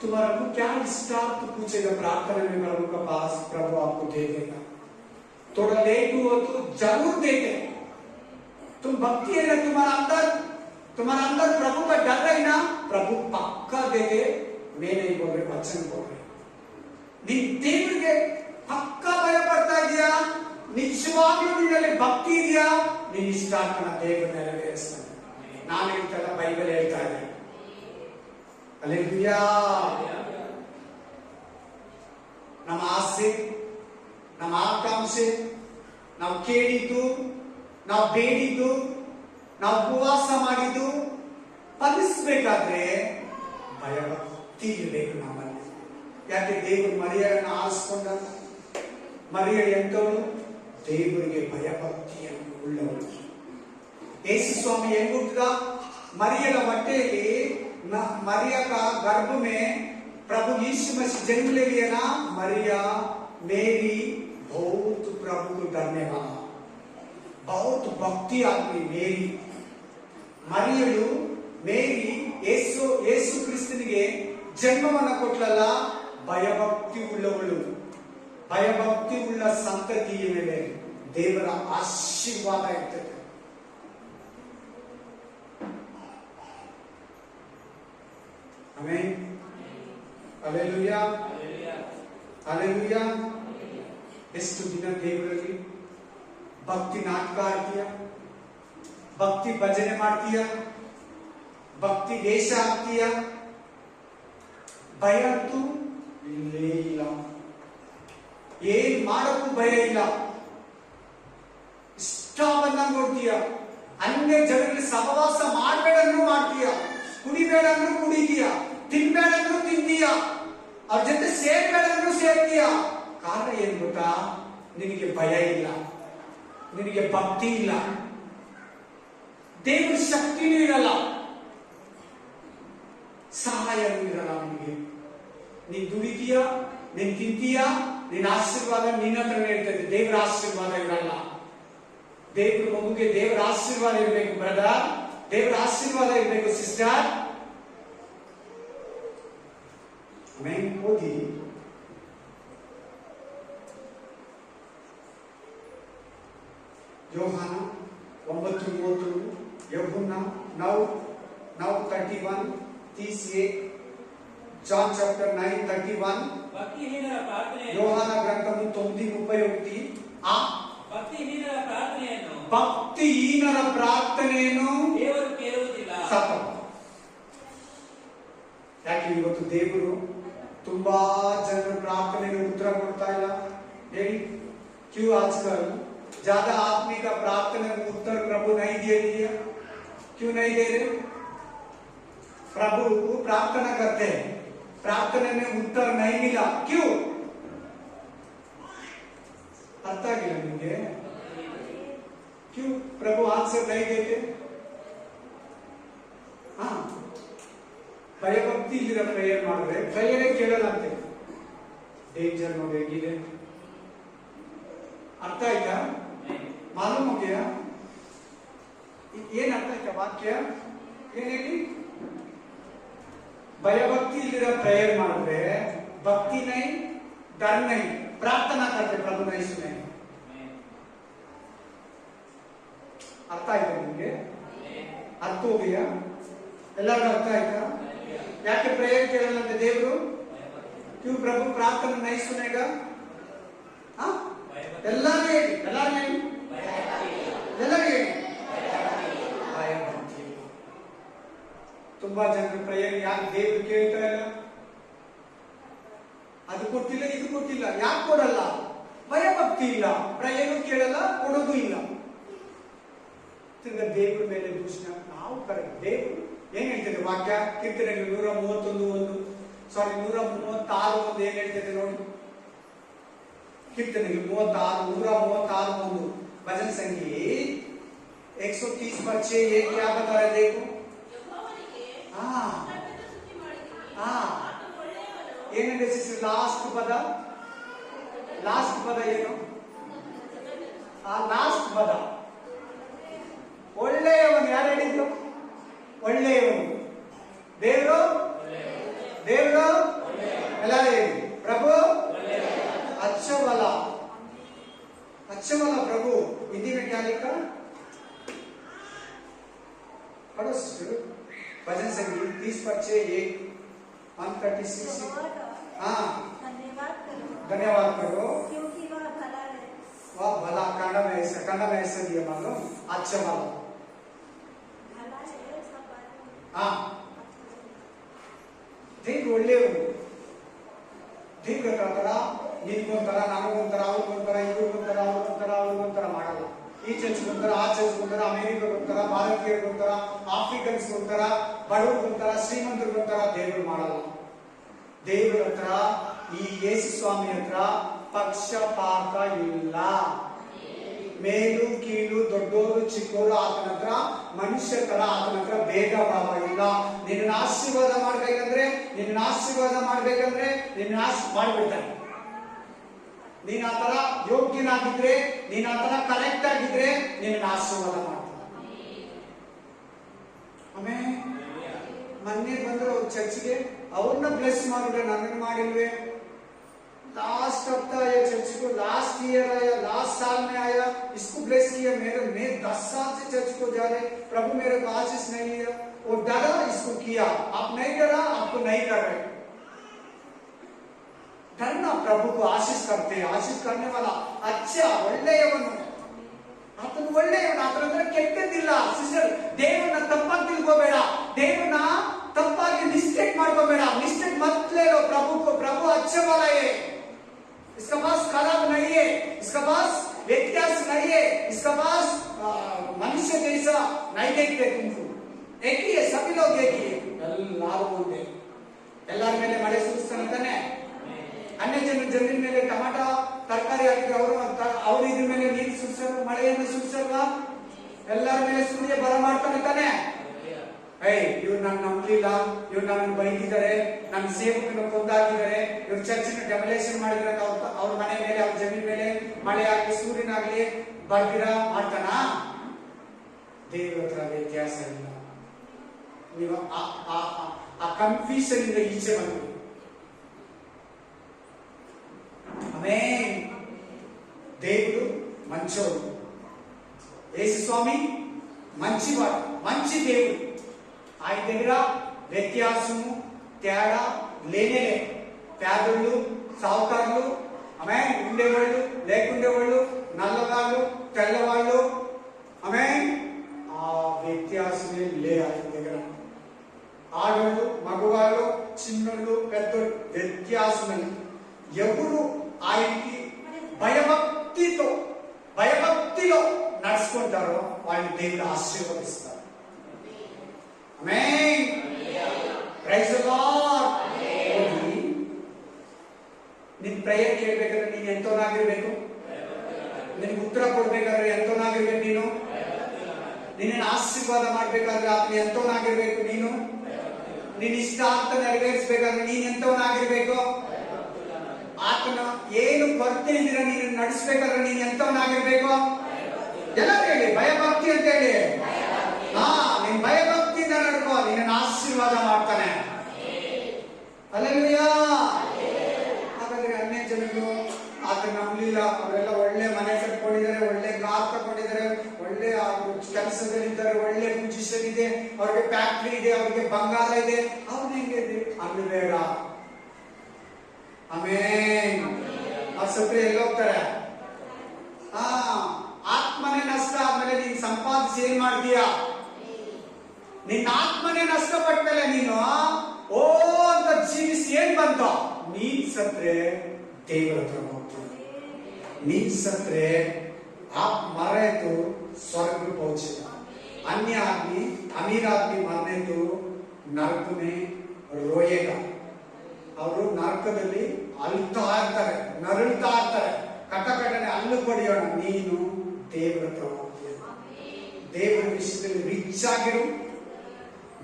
तुम्हारा को क्या इष्टार्थ पूछेगा प्रार्थना में, प्रभु का पास प्रभु आपको दे देगा। थोड़ा लेट हुआ तो जरूर देते। तुम भक्ति है ना तुम्हारा अंदर प्रभु का डर है ना, प्रभु पक्का देते। मैं नहीं बोल रहे, वचन बोल रहे। ನೀನ್ ದೇವರಿಗೆ ಪಕ್ಕ ಭಯ ಪಡ್ತಾ ಇದೆಯಾ, ನಿಜವಾಗ್ಲೂ ನಿನ್ನಲ್ಲಿ ಭಕ್ತಿ ಇದೆಯಾ, ನಿನ್ನ ಇಷ್ಟಾರ್ಥನ ದೇವರು ನೆರವೇರಿಸ್ತಾನೆ. ನಾನು ಹೇಳ್ತಲ್ಲ, ಬೈಬಲ್ ಹೇಳ್ತಾ ಇದೆ. ಹಲ್ಲೆಲೂಯಾ. ನಮ್ಮ ಆಸೆ, ನಮ್ಮ ಆಕಾಂಕ್ಷೆ, ನಾವು ಕೇಳಿದ್ದು, ನಾವು ಬೇಡಿದ್ದು, ನಾವು ಉಪವಾಸ ಮಾಡಿದ್ದು ಫಲಿಸಬೇಕಾದ್ರೆ ಭಯಭಕ್ತಿ ಇರಬೇಕು ನಮ್ಮಲ್ಲಿ. ಯಾಕೆ ದೇವರು ಮರಿಯಳನ್ನು ಆರಿಸಿಕೊಂಡ? ಮರಿಯಳು ಎಂತವಳು? ದೇವರಿಗೆ ಭಯಭಕ್ತಿಯನ್ನು ಉಳ್ಳವಳು. ಯೇಸು ಸ್ವಾಮಿ ಹೆಂಗ್ ಹುಟ್ಟಿದ? ಮರಿಯಳ ಹೊಟ್ಟೆಯಲ್ಲಿ, मरिया का गर्भ में प्रभु यीशु मसीह जन्म ले लिया ना, मरिया मेरी बहुत प्रभु को डरने वाला, बहुत भक्ति आदमी मेरी ಮರಿಯಳು ಮೇರಿ ಯೇಸು ಕ್ರಿಸ್ತನಿಗೆ ಜನ್ಮವನ್ನು ಕೊಟ್ಟಳಲ್ಲ, ಭಯಭಕ್ತಿ ಉಳ್ಳವಳು. ಭಯಭಕ್ತಿ ಉಳ್ಳ ಸಂತತಿಯ ಮೇಲೆ ದೇವರ ಆಶೀರ್ವಾದ ಇರ್ತದೆ. ಆಮೆನ್. Hallelujah, hallelujah. ಎಷ್ಟು ದಿನ ದೇವರಲ್ಲಿ ಭಕ್ತಿ ನಾಟಕ ಆಡ್ತೀಯ, ಭಕ್ತಿ ಭಜನೆ ಮಾಡ್ತೀಯ, ಭಕ್ತಿ ವೇಷ ಹಾಕ್ತೀಯ. ಭಯ ಅಂತೂ ಇಲ್ಲೇ ಇಲ್ಲ. ಏನ್ ಮಾಡಕ್ಕೂ ಭಯ ಇಲ್ಲ. ಇಷ್ಟ ಬಂದಂಗ ನೋಡ್ತೀಯ. ಅನ್ಯ ಜನರಲ್ಲಿ ಸಹವಾಸ ಮಾಡಬೇಡಂದ್ರೂ ಮಾಡ್ತೀಯ, ಕುಡಿಬೇಡಂದ್ರೂ ಕುಡಿತೀಯ, ತಿನ್ಬೇಡಂದ್ರೂ ತಿಂತೀಯ, ಅವ್ರ ಜೊತೆ ಸೇರ್ಬೇಡಂದ್ರೂ ಸೇರ್ತೀಯ. ಕಾರಣ ಏನ್ ಗೊತ್ತಾ? ನಿನಗೆ ಭಯ ಇಲ್ಲ, ನಿನಗೆ ಭಕ್ತಿ ಇಲ್ಲ, ದೇವರ ಶಕ್ತಿನೂ ಇರಲ್ಲ, ಸಹಾಯವೂ ಇರಲ್ಲ ನಿನಗೆ. ನೀನ್ ದುಡಿತೀಯ, ನೀನ್ ತಿಂತೀಯ, ನಿನ್ನ ಆಶೀರ್ವಾದ ನಿನ್ನ ಹತ್ರನೇ ಇರ್ತದೆ, ದೇವರ ಆಶೀರ್ವಾದ ಇರಲ್ಲ. ದೇವ್ರ ಮಗುಗೆ ದೇವರ ಆಶೀರ್ವಾದ ಇರಬೇಕು ಬ್ರದರ್, ದೇವರ ಆಶೀರ್ವಾದ ಇರಬೇಕು ಸಿಸ್ಟರ್. ಆಮೇಲೆ ಓದಿ ಯೋಹಾನ 9:30, ಯೂಹನ್ನ 9:31, John chapter 9:31, భక్తిహీనుల ప్రార్థనయను, యోహాన గ్రంథము 9:31. ಭಕ್ತಿಹೀನರ ಪ್ರಾರ್ಥನೆಯನ್ನು ದೇವರು ಕೇಳುವುದಿಲ್ಲ. ಸತ್ತಪ್ಪ. ಯಾಕೆ ಇವತ್ತು ದೇವರು ತುಂಬಾ ಜನರ ಪ್ರಾರ್ಥನೆಗೆ ಉತ್ತರ ಕೊಡ್ತಾ ಇಲ್ಲ ಹೇಳಿ? क्यों आजकल ज्यादा आदमी का प्रार्थना में उत्तर प्रभु नहीं दे रही है? क्यों नहीं दे रहे? प्रभु प्रार्थना करते हैं, प्रार्थना में उत्तर नहीं मिला, क्यों? अर्थ ಆಗಿಲ್ಲ ನಿಮಗೆ? क्यों प्रभु आंसर नहीं देते? हाँ, ಭಯಭಕ್ತಿ ಇಲ್ಲಿರ ಪ್ರೇಯರ್ ಮಾಡಿದ್ರೆ ಪ್ರೇಯರೇ ಕೇಳಲ್ಲಂತೆ. ಡೇಂಜರ್ ನೋಡಿ ಹೇಗಿದೆ. ಅರ್ಥ ಆಯ್ತಾ? ಮಾಲೂಮ್ ಹೋಗ್ಯಾ? ಏನ್ ಅರ್ಥ ಆಯ್ತಾ ವಾಕ್ಯ? ಏನ್ ಹೇಳಿ? ಭಯಭಕ್ತಿ ಇಲ್ಲಿರ ಪ್ರೇಯರ್ ಮಾಡಿದ್ರೆ ಭಕ್ತಿ ನೈ, डर नहीं, प्रार्थना करते प्रभु नहीं सुने. अर्थ आएगा निಮಗೆ? अर्थ हो गया? ಎಲ್ಲರಿಗೂ ಅರ್ಥ ಆಯ್ತಾ? ಯಾಕೆ ಪ್ರೇಯರ್ ಕೇಳಲ್ಲಂತೆ ದೇವರು? क्यों प्रभु प्रार्थना नहीं सुनेगा? हाँ ಎಲ್ಲರೂ ಹೇಳಿ, ಎಲ್ಲರೂ ಹೇಳಿ, ಎಲ್ಲರೂ ಹೇಳಿ. ತುಂಬಾ ಜನರು ಪ್ರೇಯರ್ ಯಾಕೆ ದೇವರು ಕೇಳ್ತಾ ಇಲ್ಲ? ಅದು ಕೊಟ್ಟಿಲ್ಲ, ಇದು ಕೊಟ್ಟಿಲ್ಲ. ಯಾಕೆ ಕೊಡಲ್ಲ? ಭಯಭಕ್ತಿ ಇಲ್ಲ. ಪ್ರೇಯರ್ ಕೇಳಲ್ಲ, ಕೊಡೋದು ಇಲ್ಲ. ದೇವರ ಮೇಲೆ ದೂಷಣೆ. ನಾವು ಕರೆಕ್ಟ್. ದೇವರು ಏನ್ ಹೇಳ್ತಿದೆ ವಾಕ್ಯ? ಕೀರ್ತನೆಗಳು 136 ಏನ್ ಹೇಳ್ತಿದೆ ನೋಡಿ. ಕೀರ್ತನೆಗಳು 136 भजन संगीत 130 ये क्या बता रहे देखो. ಏನಿದೆ ಲಾಸ್ಟ್ ಪದ ಏನು? ಲಾಸ್ಟ್ ಪದ ಒಳ್ಳೆಯವನು. ಯಾರು ಹೇಳಿದ್ರು? ಒಳ್ಳೆಯವನು ದೇವರು. ಎಲ್ಲ ಹೇಳಿ. ಪ್ರಭು अच्छा वाला प्रभु. हिंदी में क्या लिखा? पढ़ो भजन संगीत 30:136. हाँ, धन्यवाद करो क्योंकि वह भला है. वह भला. कन्नड़ में ऐसा दिया मालूम. अच्छा वाला. हाँ, ದೇವ್ರು ಒಳ್ಳೆಯವರು. ದೇವ್ರ ಪ್ರಕಾರ ನಿನ್ಗೊಂಥರ, ನನಗೊಂಥರ, ಅವ್ರಿಗೊಂಥರ, ಅವ್ರಿಗೊಂಥರ ಮಾಡಲ್ಲ. ಈ ಚರ್ಚ್ಗೊಂಥರ, ಆ ಚರ್ಚ್ಗೊಂಥರ, ಅಮೆರಿಕಗೊಂಥರ, ಭಾರತೀಯರಿಗೊಂಥರ, ಆಫ್ರಿಕನ್ಸ್ಗೊಂಥರ, ಬಡವರಿಗೊಂಥರ, ಶ್ರೀಮಂತರಿಗೊಂಥರ ದೇವರು ಮಾಡಲ್ಲ. ದೇವರ ಹತ್ರ, ಈ ಯೇಸು ಸ್ವಾಮಿ ಹತ್ರ ಪಕ್ಷಪಾತ ಇಲ್ಲ. ಮೇಲು ಕೀಳು, ದೊಡ್ಡೋರು ಚಿಕ್ಕೋರು ಆತನ ಹತ್ರ ಮನುಷ್ಯ ತರ ಆತನ ಹತ್ರ ಭೇದ ಭಾವ ಇಲ್ಲ. ನಿನ್ನ ಆಶೀರ್ವಾದ ಮಾಡ್ಬೇಕಂದ್ರೆ ನಿನ್ನ ಮಾಡ್ಬಿಡ್ತಾನೆ. ನೀನ್ ಆತರ ಯೋಗ್ಯನಾಗಿದ್ರೆ, ನೀನ್ ಆತರ ಕರೆಕ್ಟ್ ಆಗಿದ್ರೆ ನಿನ್ನ ಆಶೀರ್ವಾದ ಮಾಡ್ತಾನೆ. ಆಮೇಲೆ ಮೊನ್ನೆ ಬಂದ್ರು ಅವ್ರ ಚರ್ಚ್ಗೆ, ಅವ್ರನ್ನ ಬ್ಲೆಸ್ ಮಾಡಿದ್ರೆ ನನ್ನನ್ನು ಮಾಡಿಲ್ವೇ? लास्ट हफ्ता आया चर्च को, लास्ट ईयर आया, लास्ट साल में आया, इसको ब्लेस किया. मैं 10 साल से चर्च को जा रहे, प्रभु मेरे को आशीष नहीं लिया. वो डरा, इसको किया. आप नहीं डरा, आपको नहीं कर रहे. डरना प्रभु को आशीष करते हैं. आशीष करने वाला अच्छा ಒಳ್ಳೆಯವನು. ಆತನು ಒಳ್ಳೆಯವನು. ಆತನ ಹತ್ರ ಕೆಟ್ಟದಿಲ್ಲ. ಸಿಸ್ಟರ್, ದೇವರನ್ನ ತಪ್ಪಾಗಿ ತಿಳ್ಕೋಬೇಡ. ದೇವರನ್ನ ತಪ್ಪಾಗಿ ಮಿಸ್ಟೇಕ್ ಮಾಡ್ಕೋಬೇಡ. ಮಿಸ್ಟೇಕ್ मत ले लो. प्रभु अच्छा वाला है. इसका पास खराब नहीं है. इसका पास व्यत्यास नहीं है. इसका पास मनुष्य जैसा नहीं देखते तुमको. एक ही है, सभी लोग एक ही है. ಎಲ್ಲರೂ ಒಂದೇ. ಎಲ್ಲರ ಮೇಲೆ ಮಳೆ ಸುರಿಸ್ತಾನೆ ತಾನೆ. अन्य जमीन ಮೇಲೆ ಟೊಮಾಟೊ ತರಕಾರಿ ಹಾಕಿದ್ರೆ ಅವರು ಇದ್ರ ಮೇಲೆ ನೀರು ಸುರಿಸೋರು, ಮಳೆಯನ್ನು ಸುರಿಸೋಲ್ವಾ? ಎಲ್ಲರ ಮೇಲೆ ಸೂರ್ಯ ಬರ ಮಾಡ್ತಾನೆ ತಾನೆ. ಇವ್ರು ನಾನು ನಂಬಲಿಲ್ಲ, ಇವ್ರು ನನ್ನ ಬೈದಿದ್ದಾರೆ, ನನ್ನ ಸೇವಕನ ಕೊಂದಾಕಿದ್ದಾರೆ, ಇವ್ರು ಚರ್ಚಿನ ಡೆಮೊಲೇಷನ್ ಮಾಡಿದ್ರೆ ಅವ್ರ ಮನೆ ಮೇಲೆ, ಅವ್ರ ಜಮೀನ್ ಮೇಲೆ ಮಳೆ ಆಗಲಿ ಸೂರ್ಯನಾಗ್ಲಿ ಬರ್ದಿರ ಮಾಡ್ತಾನ? ದೇವರ ಹತ್ರ ವ್ಯತ್ಯಾಸ ಇಲ್ಲ. ನೀವು ಆ ಕನ್ಫ್ಯೂಷನ್ ಇಂದ ಈಚೆ ಬಂದ್ರಿ. ಆಮೇನ್. దేవుడు మంచోడు. యేసు స్వామి మంచివాడు, మంచి దేవుడు. ఆయన దగ్గర వ్యత్యాసము తేడా లేనే. పేదళ్ళు, సావుకారులు, ఆమెన్, ఉండేవాళ్ళు, లేకుండేవాళ్ళు, నల్లవాళ్ళు, తెల్లవాళ్ళు, ఆమెన్, ఆ వ్యత్యాసమే లేదు ఆయన దగ్గర. ఆడవాళ్ళు, మగవాళ్ళు, చిన్నోళ్ళు, పెద్దోళ్ళు వ్యత్యాసమే. ఎవరు ఆయనకి భయభక్తిలో నడుచుకుంటారో వాళ్ళని దేవుడు ఆశీర్వదిస్తారు. ఆమేన్. Praise the Lord. ನಿನ್ ಪ್ರೇಯರ್ ಕೇಳಬೇಕಾದ್ರೆ ನೀನು ಎಂತವನಾಗಿರ್ಬೇಕು? ನಿನಗೆ ಉತ್ತರ ಕೊಡ್ಬೇಕಾದ್ರೆ ಎಂತವನಾಗಿರ್ಬೇಕು ನೀನು? ನಿನ್ನ ಆಶೀರ್ವಾದ ಮಾಡ್ಬೇಕಾದ್ರೆ ಆತನ ಎಂತವನಾಗಿರ್ಬೇಕು ನೀನು? ನಿನ್ನ ಇಷ್ಟ ಅಂತ ನೆರವೇರಿಸಬೇಕಾದ್ರೆ ನೀನ್ ಎಂತವನಾಗಿರ್ಬೇಕು? ಆತನ ಏನು ಕೊರತೆ ಇದ್ದೀರ ನೀನು ನಡೆಸಬೇಕಾದ್ರೆ ನೀನು ಎಂತವನಾಗಿರ್ಬೇಕು? ಎಲ್ಲರೂ ಹೇಳಿ ಭಯಭಕ್ತಿ ಅಂತ ಹೇಳಿ. ನೀನ್ ಭಯಭಕ್ತಿಯಿಂದ ನಡ್ಕೋ, ನಿನ್ನ ಆಶೀರ್ವಾದ ಮಾಡ್ತಾನೆ. ಹಲ್ಲೆಲೂಯಾ. ಹಾಗಾದ್ರೆ ಅನ್ಯ ಜನರು ಆತನ ನಂಬಲಿಲ್ಲ. ಅವರೆಲ್ಲ ಒಳ್ಳೆ ಮನೆ ಕಟ್ಕೊಂಡಿದ್ದಾರೆ, ಒಳ್ಳೆ ಕಾರ್ ತಗೊಂಡಿದ್ದಾರೆ, ಒಳ್ಳೆ ಕೆಲಸದಲ್ಲಿದ್ದಾರೆ, ಒಳ್ಳೆ ಪೊಸಿಷನ್ ಇದೆ, ಅವ್ರಿಗೆ ಫ್ಯಾಕ್ಟ್ರಿ ಇದೆ, ಅವ್ರಿಗೆ ಬಂಗಾರ ಇದೆ, ಅವ್ರು ಹೆಂಗೆ ಅನ್ನಬೇಡ. ಆಮೇನ್. ಅವ್ರ ಸತ್ರೆ ಎಲ್ಲ ಹೋಗ್ತಾರೆ. ಆತ್ಮನೇ ನಷ್ಟ ಆದ್ಮೇಲೆ ನೀನ್ ಸಂಪಾದಿಸಿ ಏನ್ ಮಾಡ್ತೀಯ? ನಿನ್ನ ಆತ್ಮನೇ ನಷ್ಟಪಟ್ಮೇಲೆ ನೀನು ಓ ಅಂತ ಜೀವಿಸಿ ಏನ್ ಬಂತ? ನೀನ್ ಸತ್ರೆ ದೇವರ ಹತ್ರ ಹೋಗ್ತೀನಿ. ನೀನ್ ಸತ್ರೆ आप मरे तो स्वर्ग पहुंचेगा. अन्य आदमी, अमीर आदमी मरने तो नरक में रोएगा. ಅವರು ನರಕದಲ್ಲಿ ಅಳ್ತಾ ಇರ್ತಾರೆ, ನರಳ್ತಾ ಇರ್ತಾರೆ, ಕಟಕಟನೆ ಹಲ್ಲು ಪಡೆಯೋಣ. ನೀನು ದೇವರ ಹತ್ರ ಹೋಗ್ತೀಯ. ದೇವರ ವಿಷಯದಲ್ಲಿ ರಿಚ್ ಆಗಿರು,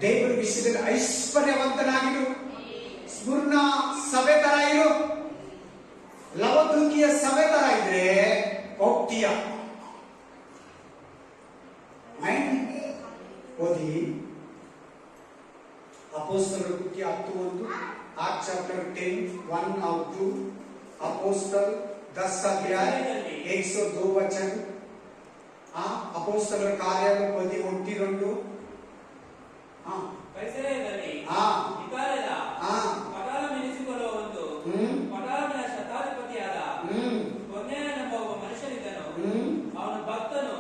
ದೇವರ ವಿಷಯದಲ್ಲಿ ಐಶ್ವರ್ಯವಂತನಾಗಿರು, ಸ್ಮರಣ ಸಭೆ ತರ ಇರು, ಲವದುಕಿಯ ಸಭೆ ತರ ಇದ್ರೆ ಹೋಗ್ತೀಯ. ಓದಿ ಅಪೊಸ್ತಲರ ಕೃತ್ಯ 10:1, Acts chapter 10:1-2, ಅಪೊಸ್ತಲ 10 अध्याय 102 वचन, ಅಪೊಸ್ತಲರ ಕಾರ್ಯಗಳು 10:1-2. ಕೈಸರೈಯದಲ್ಲಿ ಇತಾಲಿಯದ ಪಟಾಲಮೆನಿಸಿಕೊಳ್ಳುವ ಒಂದು ಪಟಾಲಮಿನ ಶತಾಧಿಪತಿಯಾದ ಕೊರ್ನೇಲನೆಂಬ ಒಬ್ಬ ಮನುಷ್ಯನಿದ್ದನು. ಅವನು ಭಕ್ತನು,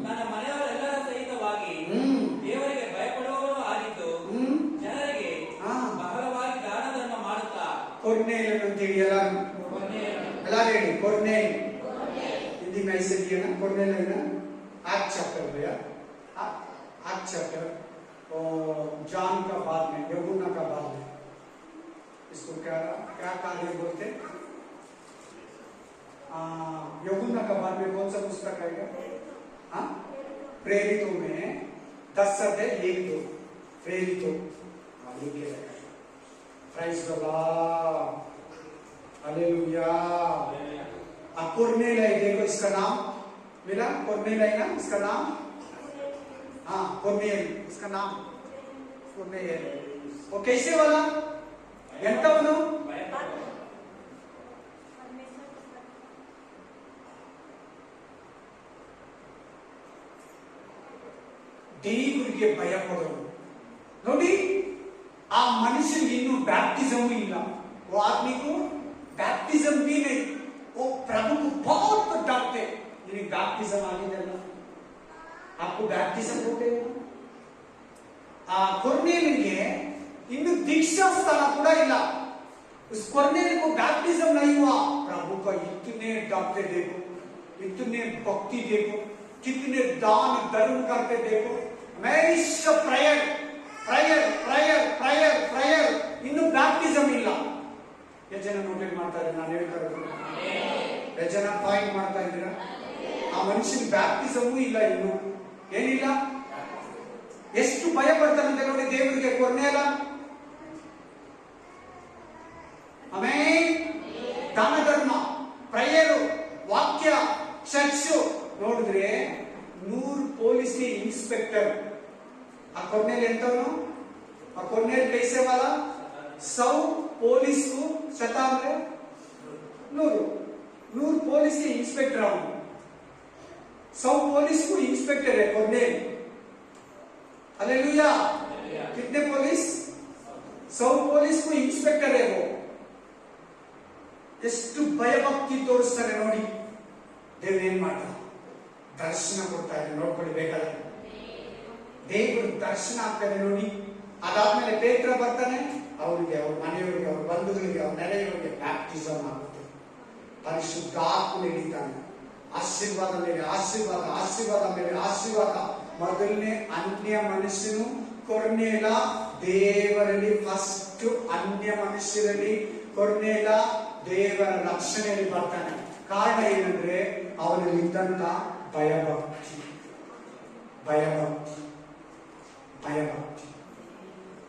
ತನ್ನ ಮನೆಯವರೆಲ್ಲರ ಸಹಿತವಾಗಿ ದೇವರಿಗೆ ಭಯಪಡುವವನು ಆಗಿದ್ದು ಜನರಿಗೆ ಬಹಳವಾಗಿ ದಾನ ಧರ್ಮ ಮಾಡುತ್ತಾ. ಕೊರ್ನೇಲ್ ಅಂತೇಳಿ ಎಲ್ಲರೂ ಹೇಳಿ, ಕೊರ್ನೇಲ್. हिंदी में ऐसे दिया ना, कोर्नेल है ना, Acts chapter भैया, Acts chapter जॉन का बाद में, यूहन्ना का बाद में, इसको क्या कार्य बोलते? यूहन्ना का बाद में कौन सा पुस्तक आएगा? प्रेरितों में 10 अध्याय 1-2 प्रेरितों. Praise the Lord, hallelujah. कोर्नेल है, देखो इसका नाम मिला, कोर्नेल है ना इसका नाम. कोर्नेल इसका नाम कोर्नेल. वो कैसे वाला ಎಂತವನು? ದೇವರಿಗೆ ಭಯ ಪಡೋನು. ನೋಡಿ, ಆ ಮನುಷ್ಯನಿಗೆ ಇನ್ನೂ ಬ್ಯಾಪ್ಟಿಸಮ್ ಇಲ್ಲ. वो आदमी को बैप्टिज्म भी नहीं, वो प्रभु को बहुत डरते. यानी बैप्टिज्म आगे ना, आपको बैप्टिज्म होते आ कोर्नेलियनिಗೆ इನ್ನು दीक्षा स्थान ಕೂಡ ಇಲ್ಲ. उस कोर्नेल को बैप्टिज्म नहीं हुआ. प्रभु का इतने डरते देखो, इतने भक्ति देखो, कितने दान धर्म करते देखो. हमेशा prayer prayer prayer prayer prayer. इನ್ನು बैप्टिज्म ಇಲ್ಲ. ಎಷ್ಟು ಜನ ನೋಟೇಟ್ ಮಾಡ್ತಾ ಇದ್ದಾರೆ ನಾನು ಹೇಳ್ತಾ ಇರೋದು? ಎಷ್ಟು ಜನ ಪಾಯಿಂಟ್ ಮಾಡ್ತಾ ಇದ್ದೀರಾ? ಆ ಮನುಷ್ಯನ ಬ್ಯಾಪ್ಟಿಸಮೂ ಇಲ್ಲ, ಇನ್ನು ಏನಿಲ್ಲ. ಎಷ್ಟು ಭಯ ಪಡ್ತಾನಂತೆ ನೋಡಿ ದೇವರಿಗೆ ಕೊರ್ನೇಲ. ಆಮೇಲೆ ದಾನ ಧರ್ಮ, ಪ್ರೇಯರು, ವಾಕ್ಯ, ಚರ್ಚು ನೋಡಿದ್ರೆ 100 ಪೊಲೀಸ್ ಇನ್ಸ್ಪೆಕ್ಟರ್. ಆ ಕೊರ್ನೇಲ್ ಎಂತವನು? ಆ ಕೊರ್ನೇಲ್ ಕೈಸೆ ವಾಲ 100 पुलिस को 100 पुलिस के इंस्पेक्टर हूं. 100 पुलिस को इंस्पेक्टर है कोर्नेल. हालेलुया. कितने पुलिस? 100 पुलिस को इंस्पेक्टर है वो. ಎಷ್ಟು ಭಯಭಕ್ತಿ ತೋರಿಸ್ತಾನೆ ನೋಡಿ. ದೇವರು ಏನ್ ಮಾಡ್ತ ದರ್ಶನ ಕೊಡ್ತಾ ಇದೆ, ನೋಡ್ಕೊಳ್ಳಿ ಬೇಕಾದ್ರೆ. ದೇವರು ದರ್ಶನ ಆಗ್ತಾನೆ ನೋಡಿ. ಅದಾದ್ಮೇಲೆ ಪೇತ್ರ ಬರ್ತಾನೆ, ಅವರಿಗೆ, ಅವ್ರ ಮನೆಯವರಿಗೆ, ಅವ್ರ ಬಂಧುಗಳಿಗೆ, ಅವ್ರ ನೆರೆಯವರಿಗೆ ಬ್ಯಾಪ್ಟಿಸಮ್ ಆಗುತ್ತೆ. ಪರಿಶುದ್ಧಾತ್ಮ ಹಿಡಿತಾನೆ. ಆಶೀರ್ವಾದ ಮೇಲೆ ಆಶೀರ್ವಾದ, ಆಶೀರ್ವಾದ ಮೇಲೆ ಆಶೀರ್ವಾದ. ಮೊದಲನೇ ಅನ್ಯ ಮನುಷ್ಯನು ಕೊರ್ನೇಲ. ದೇವರಲ್ಲಿ ಫಸ್ಟ್ ಅನ್ಯ ಮನುಷ್ಯರಲ್ಲಿ ಕೊರ್ನೇಲ ದೇವರ ರಕ್ಷಣೆಯಲ್ಲಿ ಬರ್ತಾನೆ. ಕಾರಣ ಏನಂದ್ರೆ ಅವನಲ್ಲಿ ಇದ್ದಂತ ಭಯಭಕ್ತಿ, ಭಯಭಕ್ತಿ, ಭಯಭಕ್ತಿ.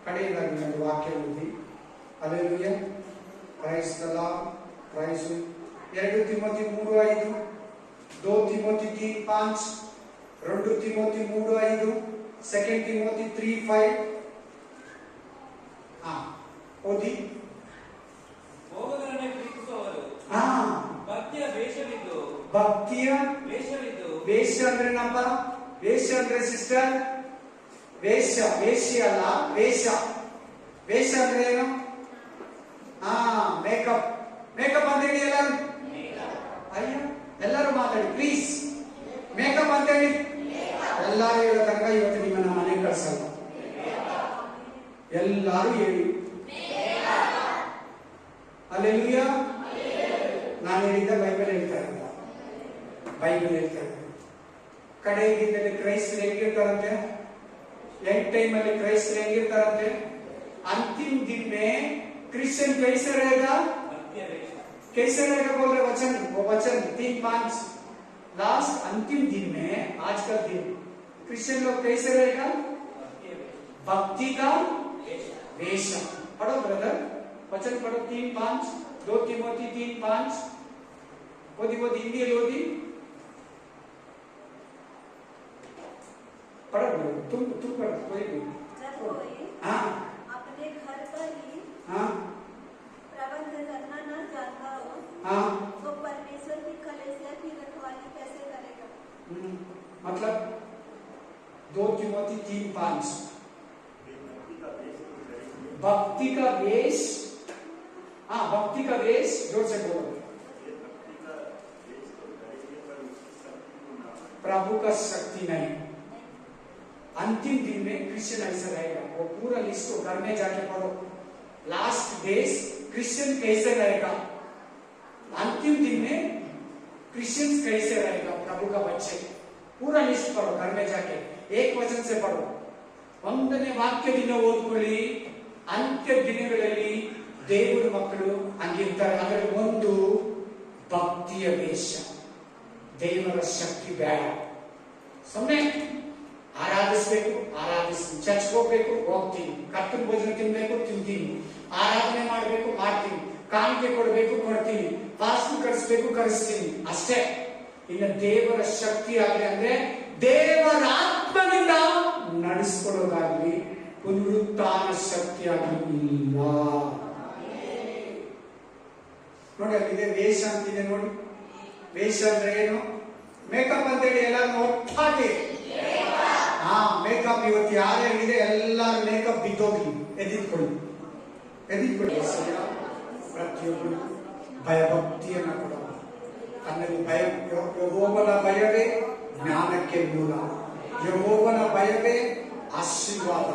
ಕಡೆಯದಾಗಿ ಒಂದು ವಾಕ್ಯ ಓದಿ. Hallelujah. Praise the Lord. Praise. 2 Timothy 3:5, 2 Timothy 3:5, 2 Timothy 3:5, 2 Timothy 3:5. ಓದಿ. ಭೋಗಗಳನ್ನು ಪ್ರೀತಿಸುವವರು ಭಕ್ತಿಯ ವೇಷವಿದ್ದು, ಭಕ್ತಿಯ ವೇಷವಿದ್ದು, ವೇಷ ಅಂದ್ರೆ ನಮ್ಮ ವೇಶ್ಯ ಅಂದ್ರೆ ಸಿಸ್ಟರ್, ವೇಶ್ಯ ಅಲ್ಲ, ವೇಷ. ವೇಷ ಅಂದ್ರೆ ಏನು? ಮೇಕಪ್. ಮೇಕಪ್ ಅಂತ ಹೇಳಿ ಎಲ್ಲರೂ. ಅಯ್ಯೋ, ಎಲ್ಲರೂ ಮಾತಾಡಿ ಪ್ಲೀಸ್. ಮೇಕಪ್ ಅಂತ ಹೇಳಿ ಎಲ್ಲರೂ ಹೇಳೋ ತನಕ ಇವತ್ತು ನಿಮ್ಮನ್ನ ಮನೆ ಕಳ್ಸಲ್ಲ. ಎಲ್ಲರೂ ಹೇಳಿ ಹಲ್ಲೆಲೂಯಾ. ನಾನು ಹೇಳಿದ್ದ ಬೈಬಲ್ ಹೇಳ್ತಾ ಇರಲ್ಲ, ಬೈಬಲ್ ಹೇಳ್ತಾ ಇದ್ದ. ಕಡೆ ದಿನದಲ್ಲಿ ಕ್ರೈಸ್ತರು ಹೆಂಗಿರ್ತಾರಂತೆ, ಎಂಡ್ ಟೈಮ್ ಅಲ್ಲಿ ಕ್ರೈಸ್ತರು ಹೆಂಗಿರ್ತಾರಂತೆ? अंतिम दिन में क्रिश्चियन कैसे रहेगा? कैसे रहेगा बोल रहे वचन, वो वचन 3-5 लास्ट अंतिम दिन में, आज का दिन क्रिश्चियन लोग कैसे रहेगा? भक्ति का वेश. पढ़ो ब्रदर, वचन पढ़ो 3-5, 2 तिमोथी 3-5. ओदी हिंदी ओदी पढ़ो, तुम पढ़ो कोई भी. हाँ, अपने घर पर ही हाँ, प्रबंध करना न जानता हो, हाँ, तो परमेश्वर की कलीसिया की रखवाली कैसे करेगा? मतलब 2 तिमोथी 3-5. भक्ति का वेश. हाँ, भक्ति का वेश, जोर से बोलो. प्रभु का शक्ति नहीं. अंतिम दिन में क्रिश्चियन ऐसा रहेगा. वो पूरा लिस्ट को घर में जाके पढ़ो. लास्ट डेज क्रिश्चियन कैसे रहेगा, अंतिम दिन में क्रिश्चियन कैसे रहेगा, प्रभु का बच्चे. पूरा लिस्ट पढ़ो घर में जाके, एक वचन से पढ़ो. ಒಂದನೇ ವಾಕ್ಯದಿಂದ ಓದ್ಕೊಳ್ಳಿ. ಅಂತ್ಯ ದಿನಗಳಲ್ಲಿ ದೇವರ ಮಕ್ಕಳು ಹಂಗಿರ್ತಾರೆ. ಅದರಲ್ಲಿ ಒಂದು ಭಕ್ತಿಯ ವೇಷ. ದೇವರ ಶಕ್ತಿ ಬೇಡ. ಸುಮ್ಮನೆ ಆರಾಧಿಸಬೇಕು, ಚರ್ಚ್ ಹೋಗ್ಬೇಕು, ಹೋಗ್ತೀನಿ. ಕರ್ತನ ಭೋಜನ ತಿನ್ಬೇಕು, ತಿಂತೀನಿ. ಆರಾಧನೆ ಮಾಡಬೇಕು, ಮಾಡ್ತೀನಿ. ಕಾಣಿಕೆ ಕೊಡಬೇಕು, ಕೊಡ್ತೀನಿ. ಪಾಸ್ತು ಕಳಿಸ್ಬೇಕು, ಕಳಿಸ್ತೀನಿ. ಅಷ್ಟೇ. ಇನ್ನು ದೇವರ ಶಕ್ತಿ ಆಗಲಿ ಅಂದ್ರೆ ದೇವರ ಆತ್ಮನಿಂದ ನಡೆಸ್ಕೊಳ್ಳೋದಾಗ್ಲಿ, ಪುನರುತ್ಥಾನ ಶಕ್ತಿ ಆಗಲಿ ಇಲ್ಲ. ನೋಡಿ, ಅಲ್ಲಿದೆ ವೇಷ ಅಂತಿದೆ ನೋಡಿ. ವೇಷ ಅಂದ್ರೆ ಏನು? ಮೇಕಪ್ ಅಂತ ಹೇಳಿ ಎಲ್ಲರೂ ಒಟ್ಟಾಗಿ. ಮೇಕಪ್ ಇವತ್ತು ಯಾರ್ಯಾರಿಗಿದೆ ಎಲ್ಲರೂ ಮೇಕಪ್ ಬಿದ್ದೋಗ್ಲಿ. ಎದಿಟ್ಕೊಳ್ಳಿ. ಪ್ರತಿಯೊಬ್ಬರು ಭಯಭಕ್ತಿಯನ್ನ ಕೊಡುವ. ತನ್ನಲ್ಲಿ ಭಯ, ಯೆಹೋವನ ಭಯವೇ ಜ್ಞಾನಕ್ಕೆ ಮೂಲ, ಯೆಹೋವನ ಭಯವೇ ಆಶೀರ್ವಾದ.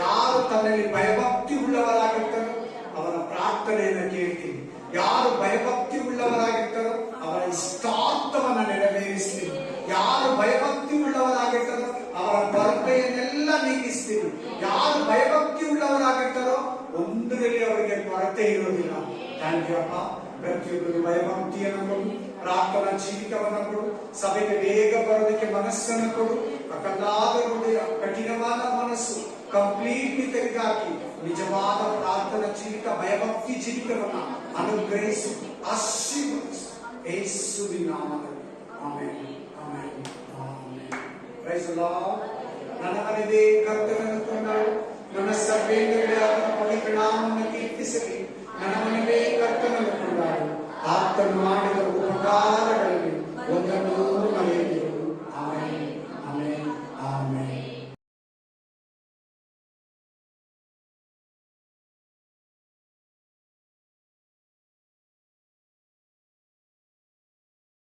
ಯಾರು ತನ್ನಲ್ಲಿ ಭಯಭಕ್ತಿ ಉಳ್ಳವರಾಗಿರ್ತಾರೋ ಅವರ ಪ್ರಾರ್ಥನೆಯನ್ನು ಕೇಳ್ತೀನಿ. ಯಾರು ಭಯಭಕ್ತಿ ಉಳ್ಳವರಾಗಿರ್ತಾರೋ ಅವರ ಇಷ್ಟಾರ್ಥವನ್ನ ನೆರವೇರಿಸ್ತೀನಿ. ಯಾರು ಭಯಭಕ್ತಿ ಉಳ್ಳವರಾಗಿರ್ತಾರೋ ಅವರ ಕೊರತೆಯನ್ನೆಲ್ಲ ನೀಗಿಸ್ತೀನಿ. ಯಾರು ಭಯಭಕ್ತಿ ಉಳ್ಳವರಾಗಿರ್ತಾರೋ ಒಂದರಲ್ಲಿ ಅವರಿಗೆ ಕೊರತೆ ಇರೋದಿಲ್ಲ. ಥ್ಯಾಂಕ್ ಯು ಅಪ್ಪ. ಪ್ರತಿಯೊಬ್ಬರು ಭಯಭಕ್ತಿಯನ್ನು ಕೊಡು, ಪ್ರಾರ್ಥನಾ ಜೀವಿತವನ್ನು ಕೊಡು, ಸಭೆಗೆ ಬೇಗ ಬರೋದಕ್ಕೆ ಮನಸ್ಸನ್ನು ಕೊಡು. ಕಲ್ಲಾದ ಹೃದಯ, ಕಠಿಣವಾದ ಮನಸ್ಸು ಕಂಪ್ಲೀಟ್ಲಿ ತೆಗೆದುಹಾಕಿ ನಿಜವಾದ ಪ್ರಾರ್ಥನಾ ಜೀವಿತ, ಭಯಭಕ್ತಿ ಜೀವಿತವನ್ನ ಅನುಗ್ರಹಿಸು, ಆಶೀರ್ವದಿಸು ಯೇಸುವಿನ ನಾಮದಲ್ಲಿ. Amen, amen, amen. Praise the Lord. ನನ್ನ ಮನೆಯೇ ಕರ್ತನನ್ನು